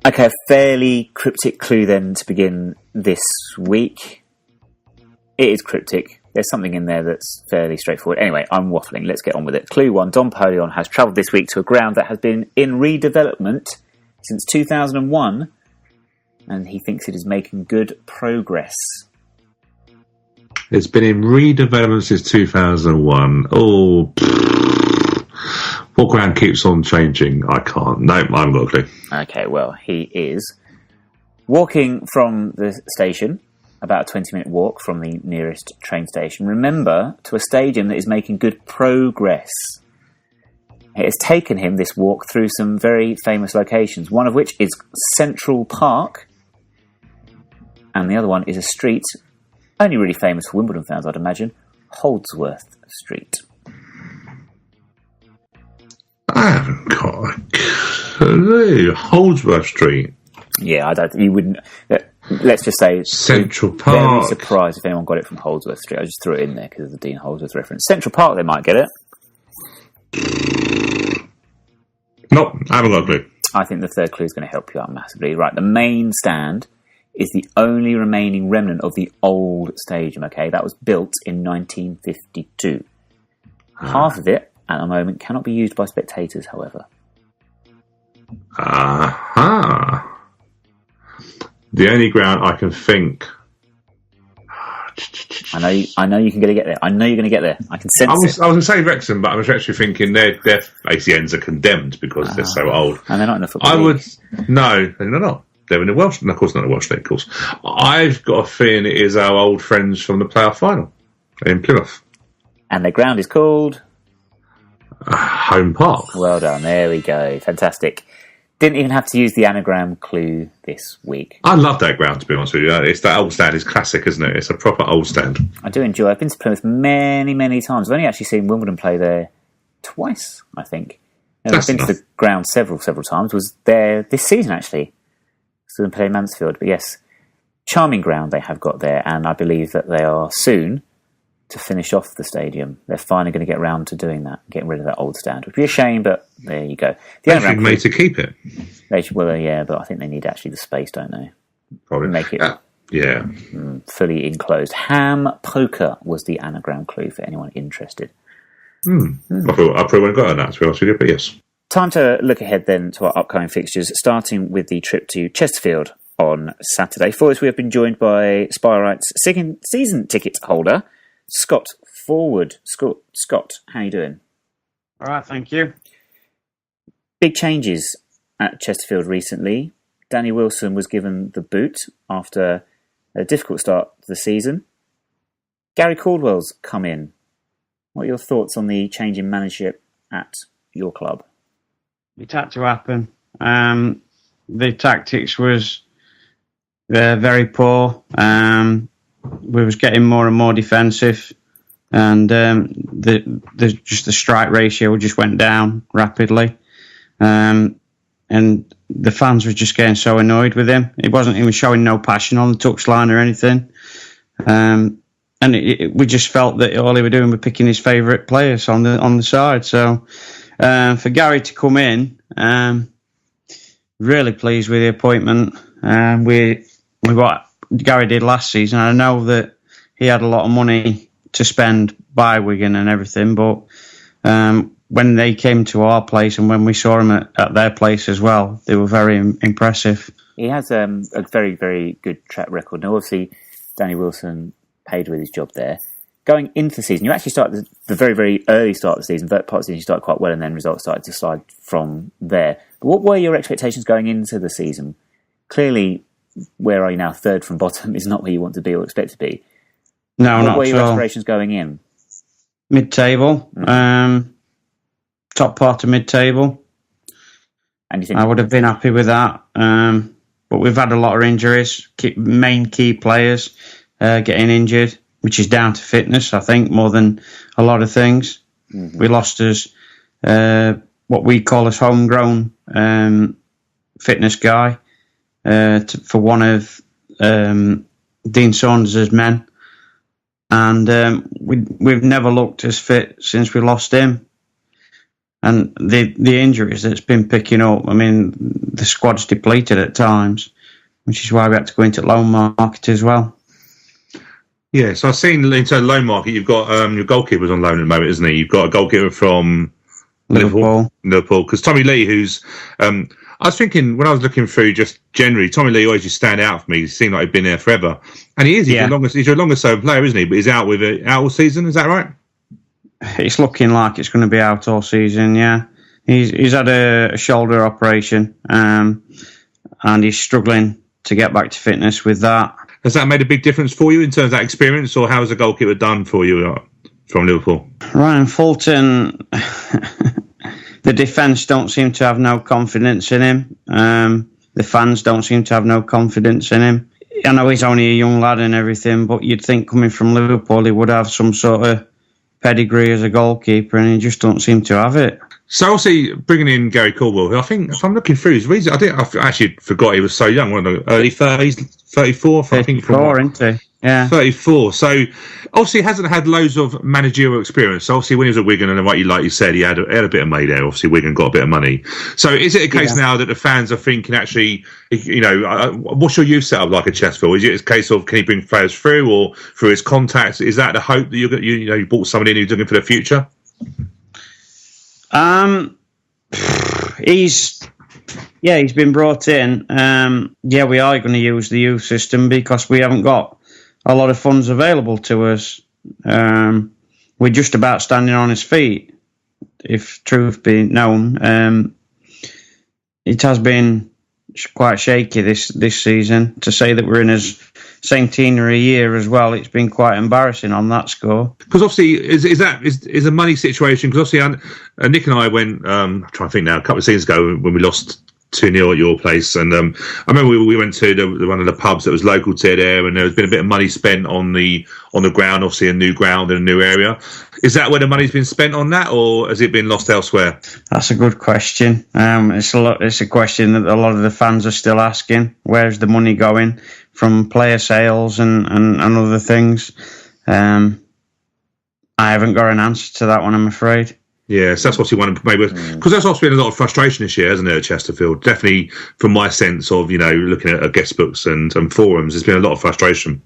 Okay, a fairly cryptic clue then to begin this week. It is cryptic. There's something in there that's fairly straightforward. Anyway, I'm waffling. Let's get on with it. Clue 1. Don Polion has travelled this week to a ground that has been in redevelopment since 2001, and he thinks it is making good progress. It's been in redevelopment since 2001. Oh, what ground keeps on changing? I can't. No, I haven't got a clue. Okay, well, he is walking from the station, about a 20-minute walk from the nearest train station. Remember, to a stadium that is making good progress. It has taken him this walk through some very famous locations, one of which is Central Park, and the other one is a street only really famous for Wimbledon fans, I'd imagine, Holdsworth Street. I haven't got a clue. Holdsworth Street. Yeah, you wouldn't. Let's just say Central Park. Park. Very surprised if anyone got it from Holdsworth Street. I just threw it in there because of the Dean Holdsworth reference. Central Park, they might get it. Nope, I haven't got a clue. I think the third clue is going to help you out massively. Right, the main stand is the only remaining remnant of the old stadium, okay? That was built in 1952. Half of it, at the moment, cannot be used by spectators, however. Aha. The only ground I can think... I know you can get there. I know you're going to get there. I can sense it. I was going to say Wrexham, but I was actually thinking their ACNs are condemned because they're so old. And they're not in the football league. No, they're not. They're in the Welsh. No, of course not the Welsh league, of course. I've got a feeling it is our old friends from the playoff final in Plymouth. And their ground is called... Home Park. Well done. There we go. Fantastic. Didn't even have to use the anagram clue this week. I love that ground, to be honest with you. It's that old stand is classic, isn't it? It's a proper old stand. I do enjoy it. I've been to Plymouth many, many times. I've only actually seen Wimbledon play there twice, I think. I've been to the ground several times. Was there this season, actually. So they play Mansfield. But yes, charming ground they have got there. And I believe that they are soon to finish off the stadium. They're finally going to get round to doing that, getting rid of that old stand, which would be a shame, but there you go. They should made to keep it. They should, well, yeah, but I think they need actually the space, don't they? Probably. Make it fully enclosed. Ham poker was the anagram clue for anyone interested. I probably wouldn't got on that, to be honest with you, but yes. Time to look ahead then to our upcoming fixtures, starting with the trip to Chesterfield on Saturday. For this, we have been joined by Spirite's season ticket holder, Scott Forward. Scott, how you doing? All right, thank you. Big changes at Chesterfield recently. Danny Wilson was given the boot after a difficult start to the season. Gary Caldwell's come in. What are your thoughts on the change in managership at your club? It had to happen. The tactics was very poor. We was getting more and more defensive, and the strike ratio just went down rapidly, and the fans were just getting so annoyed with him. He was showing no passion on the touchline or anything, and we just felt that all he was doing was picking his favourite players on the side. So for Gary to come in, really pleased with the appointment. We what Gary did last season. I know that he had a lot of money to spend by Wigan and everything, but when they came to our place and when we saw him at their place as well, they were very impressive. He has a very, very good track record. Now, obviously, Danny Wilson paid with his job there. Going into the season, you actually started the very, very early start of the season. Part of the season, you started quite well, and then results started to slide from there. But what were your expectations going into the season? Clearly, where are you now? Third from bottom is not where you want to be or expect to be. No, not at all. What were your aspirations going in? Mid-table. Top part of mid-table. And you think I would have been happy with that. But we've had a lot of injuries. Main key players getting injured, which is down to fitness, I think, more than a lot of things. Mm-hmm. We lost what we call as homegrown fitness guy for one of Dean Saunders' men. And we've never looked as fit since we lost him. And the injuries that's been picking up, I mean, the squad's depleted at times, which is why we had to go into loan market as well. Yeah, so I've seen in terms of loan market, you've got your goalkeeper's on loan at the moment, isn't he? You've got a goalkeeper from Liverpool, because Tommy Lee, who's I was thinking when I was looking through just generally, Tommy Lee always just stand out for me. He seemed like he'd been there forever, and he is. He's your longest serving player, isn't he? But he's out all season. Is that right? It's looking like it's going to be out all season. Yeah, he's had a shoulder operation, and he's struggling to get back to fitness with that. Has that made a big difference for you in terms of that experience, or how has the goalkeeper done for you from Liverpool? Ryan Fulton, the defence don't seem to have no confidence in him. The fans don't seem to have no confidence in him. I know he's only a young lad and everything, but you'd think coming from Liverpool he would have some sort of pedigree as a goalkeeper, and he just don't seem to have it. So obviously bringing in Gary Caldwell, I think if I'm looking through his reason, I actually forgot he was so young. One of the early 30s, 34, I think. 34, isn't he? Yeah, 34. So obviously he hasn't had loads of managerial experience. So obviously when he was at Wigan, and like you said, he had a bit of money there. Obviously Wigan got a bit of money. So is it a case now that the fans are thinking actually, what's your youth setup like at Chesterfield? Is it a case of can he bring players through or through his contacts? Is that the hope that you brought someone in who's looking for the future? He's been brought in. We are going to use the youth system because we haven't got a lot of funds available to us. We're just about standing on his feet, if truth be known. It has been quite shaky this season. To say that we're in his centenary year as well, it's been quite embarrassing on that score. Because obviously, is a money situation? Because obviously, Nick and I went. I'm trying to think now. A couple of seasons ago, when we lost 2-0 at your place, and I remember we went to one of the pubs that was local to there, and there's been a bit of money spent on the ground. Obviously, a new ground and a new area. Is that where the money's been spent on that, or has it been lost elsewhere? That's a good question. It's a question that a lot of the fans are still asking. Where's the money going from player sales and other things? I haven't got an answer to that one, I'm afraid. Yeah, so that's what you want to maybe, because there's also been a lot of frustration this year, hasn't there, at Chesterfield? Definitely, from my sense of looking at guest books and forums, there's been a lot of frustration.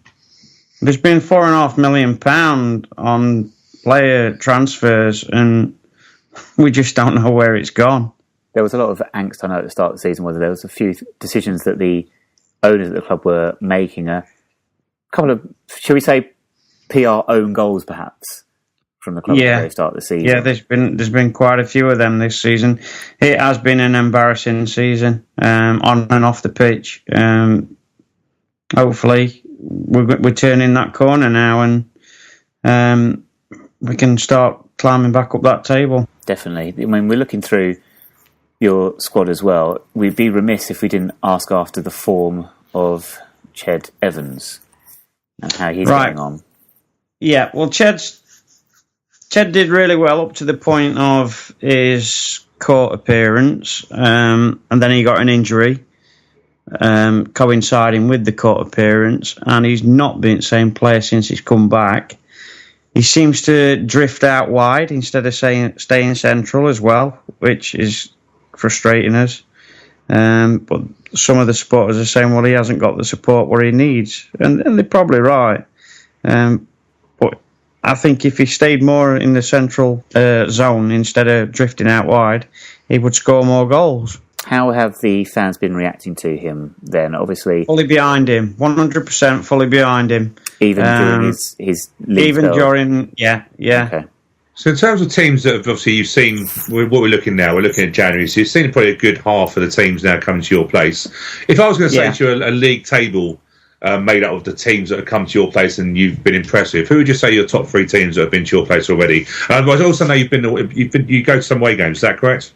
There's been £4.5 million on player transfers, and we just don't know where it's gone. There was a lot of angst, I know, at the start of the season, whether there was a few decisions that the owners of the club were making, a couple of, shall we say, PR own goals, perhaps, from the club at the very start of the season. Yeah, there's been quite a few of them this season. It has been an embarrassing season, on and off the pitch. Hopefully, we're turning that corner now, and we can start climbing back up that table. Definitely. I mean, we're looking through your squad as well. We'd be remiss if we didn't ask after the form of Ched Evans and how he's going on. Yeah, well, Ched did really well up to the point of his court appearance, and then he got an injury coinciding with the court appearance, and he's not been the same player since he's come back. He seems to drift out wide instead of staying central as well, which is frustrating us. But some of the supporters are saying, well, he hasn't got the support where he needs, and they're probably right. But I think if he stayed more in the central zone instead of drifting out wide, he would score more goals. How have the fans been reacting to him then? Obviously, fully behind him, 100% fully behind him. Even during his league spell? Yeah. Okay. So in terms of teams that obviously you've seen, what we're looking at January, so you've seen probably a good half of the teams now coming to your place. If I was going to say to you a league table made up of the teams that have come to your place and you've been impressive, who would you say your top 3 teams that have been to your place already? I also know you go to some away games, is that correct?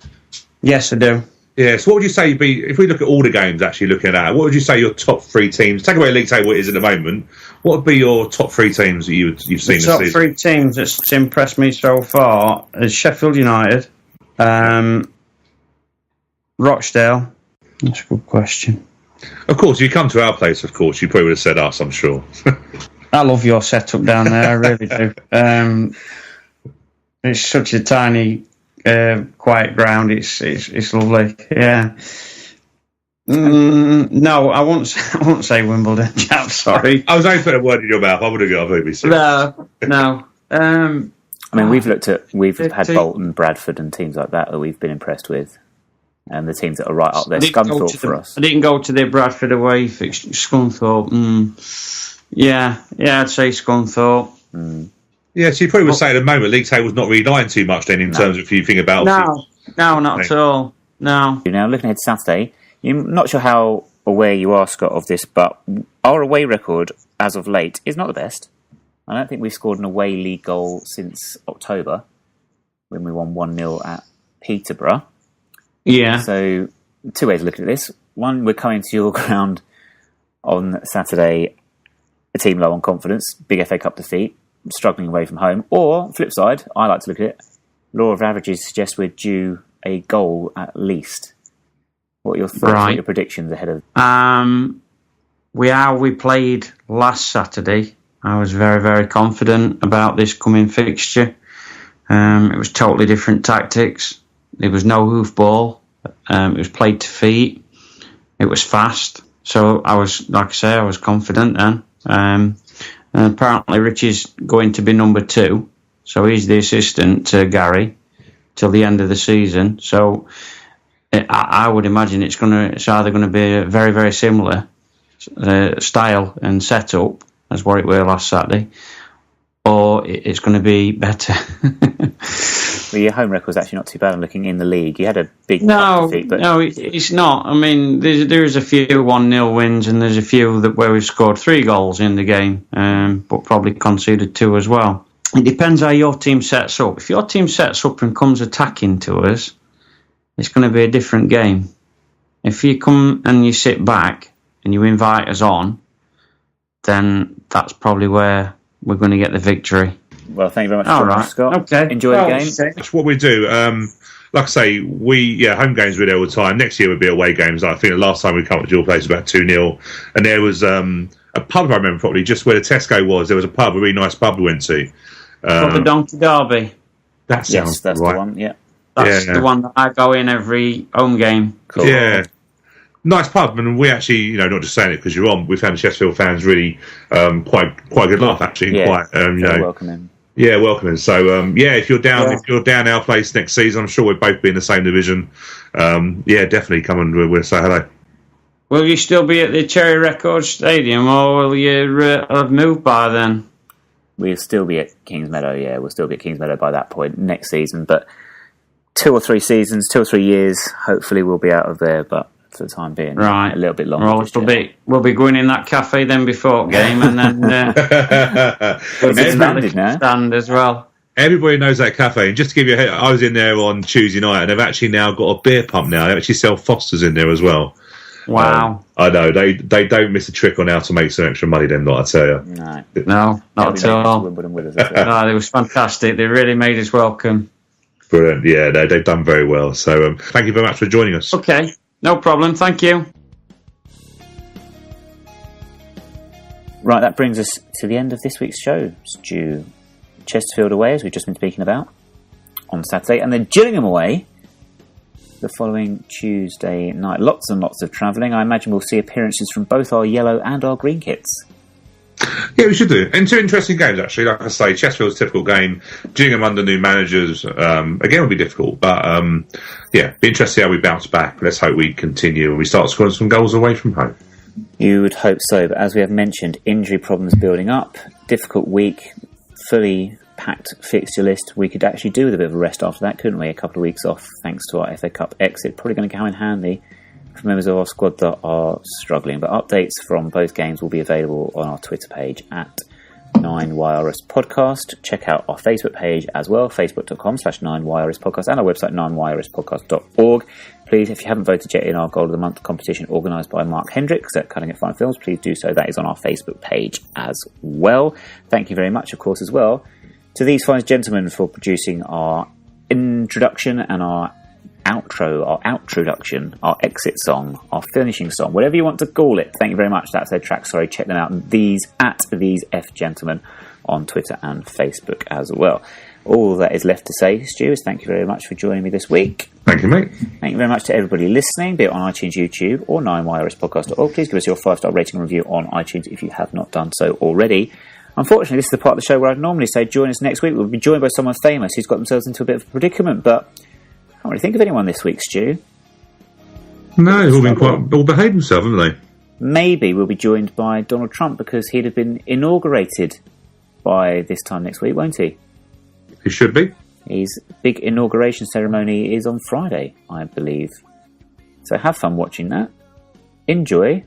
Yes, I do. Yeah, so what would you say if we look at all the games, actually looking at that, what would you say your top 3 teams, take away league table it is at the moment, what would be your top 3 teams that you've seen this season? The top 3 teams that's impressed me so far is Sheffield United, Rochdale. That's a good question. Of course, if you come to our place, of course, you probably would have said us, I'm sure. I love your setup down there, I really do. It's such a tiny quiet ground. It's lovely. Yeah. No, I won't say Wimbledon, chap. Sorry. I was only putting a word in your mouth. I would have got maybe. No. I mean, we've had Bolton, Bradford, and teams like that we've been impressed with, and the teams that are right up there. Scunthorpe for us. I didn't go to the Bradford away fixture. Scunthorpe. Yeah, I'd say Scunthorpe. Yeah, so you probably would say at the moment league table's not really lying too much then in terms of if you think about. No, not at all. No. Now looking ahead to Saturday, I'm not sure how aware you are, Scott, of this, but our away record as of late is not the best. I don't think we've scored an away league goal since October when we won 1-0 at Peterborough. Yeah. So, two ways of looking at this. One, we're coming to your ground on Saturday, a team low on confidence, big FA Cup defeat, struggling away from home. Or, flip side, I like to look at it, law of averages suggests we're due a goal at least. What are your thoughts, what are your predictions ahead of... We played last Saturday. I was very, very confident about this coming fixture. It was totally different tactics. There was no hoofball. It was played to feet. It was fast. So I was, like I say, I was confident then. And apparently Richie's going to be number 2. So he's the assistant to Gary till the end of the season. So I would imagine it's either going to be a very, very similar style and setup as what it were last Saturday, or it's going to be better. Well, your home record was actually not too bad. I'm looking in the league. You had a big defeat, but no, it's not. I mean, there's a few 1-0 wins, and there's a few where we've scored 3 goals in the game, but probably conceded 2 as well. It depends how your team sets up. If your team sets up and comes attacking to us, it's going to be a different game. If you come and you sit back and you invite us on, then that's probably where we're going to get the victory. Well, thank you very much, Scott. Okay. Enjoy the game. That's what we do. Like I say, home games we're there all the time. Next year would be away games. I think the last time we come to your place was about 2-0. And there was a pub, if I remember properly, just where the Tesco was. There was a pub, a really nice pub we went to. The Donkey Derby. That sounds that's right. The one, yeah. That's the one that I go in every home game. Cool. Yeah. Nice pub, and we actually, not just saying it because you're on, we found the Sheffield fans really quite good laugh, actually. Yeah, quite, welcoming. Yeah, welcoming. So, if you're down our place next season, I'm sure we'll both be in the same division. Definitely come and we'll say hello. Will you still be at the Cherry Records Stadium, or will you have moved by then? We'll still be at Kings Meadow, yeah. We'll still be at Kings Meadow by that point next season. But 2 or 3 seasons, 2 or 3 years, hopefully we'll be out of there. But for the time being, right, a little bit longer. Well, we'll be going in that cafe then before game, and then it's expanded now. Stand as well. Everybody knows that cafe. And just to give you a head, I was in there on Tuesday night, and they've actually now got a beer pump now. They actually sell Foster's in there as well. Wow. I know they don't miss a trick on how to make some extra money. Then, not I tell you. No, not at all. No, it was fantastic. They really made us welcome. Brilliant. Yeah, they've done very well. So thank you very much for joining us. Okay, no problem. Thank you. Right, that brings us to the end of this week's show. Stu, Chesterfield away, as we've just been speaking about, on Saturday, and then Gillingham away the following Tuesday night. Lots and lots of travelling. I imagine we'll see appearances from both our yellow and our green kits. Yeah, we should do. And 2 interesting games, actually. Like I say, Chesterfield's a difficult game. Gillingham under new managers, again, will be difficult. But, be interesting to see how we bounce back. Let's hope we continue and we start scoring some goals away from home. You would hope so, but as we have mentioned, injury problems building up. Difficult week, fully packed fixture list. We could actually do with a bit of a rest after that, couldn't we? A couple of weeks off, thanks to our FA Cup exit. Probably going to come in handy for members of our squad that are struggling. But updates from both games will be available on our Twitter page at 9YRS Podcast. Check out our Facebook page as well, facebook.com/9YRS Podcast, and our website 9YRSpodcast.org. Please, if you haven't voted yet in our Goal of the Month competition organised by Mark Hendricks at Cutting It Fine Films, please do so. That is on our Facebook page as well. Thank you very much, of course, as well to these fine gentlemen for producing our introduction and our outro, our outroduction, our exit song, our finishing song, whatever you want to call it. Thank you very much. That's their track. Sorry, check them out. These F Gentlemen on Twitter and Facebook as well. All that is left to say, Stu, is thank you very much for joining me this week. Thank you, mate. Thank you very much to everybody listening, be it on iTunes, YouTube, or 9yrispodcast.org. Please give us your 5-star rating and review on iTunes if you have not done so already. Unfortunately, this is the part of the show where I'd normally say join us next week. We'll be joined by someone famous who's got themselves into a bit of a predicament, but I can't really think of anyone this week, Stu. No, they've all been quite well behaved themselves, haven't they? Maybe we'll be joined by Donald Trump because he'd have been inaugurated by this time next week, won't he? He should be. His big inauguration ceremony is on Friday, I believe. So have fun watching that. Enjoy.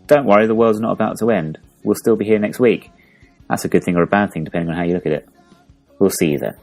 Don't worry, the world's not about to end. We'll still be here next week. That's a good thing or a bad thing, depending on how you look at it. We'll see you then.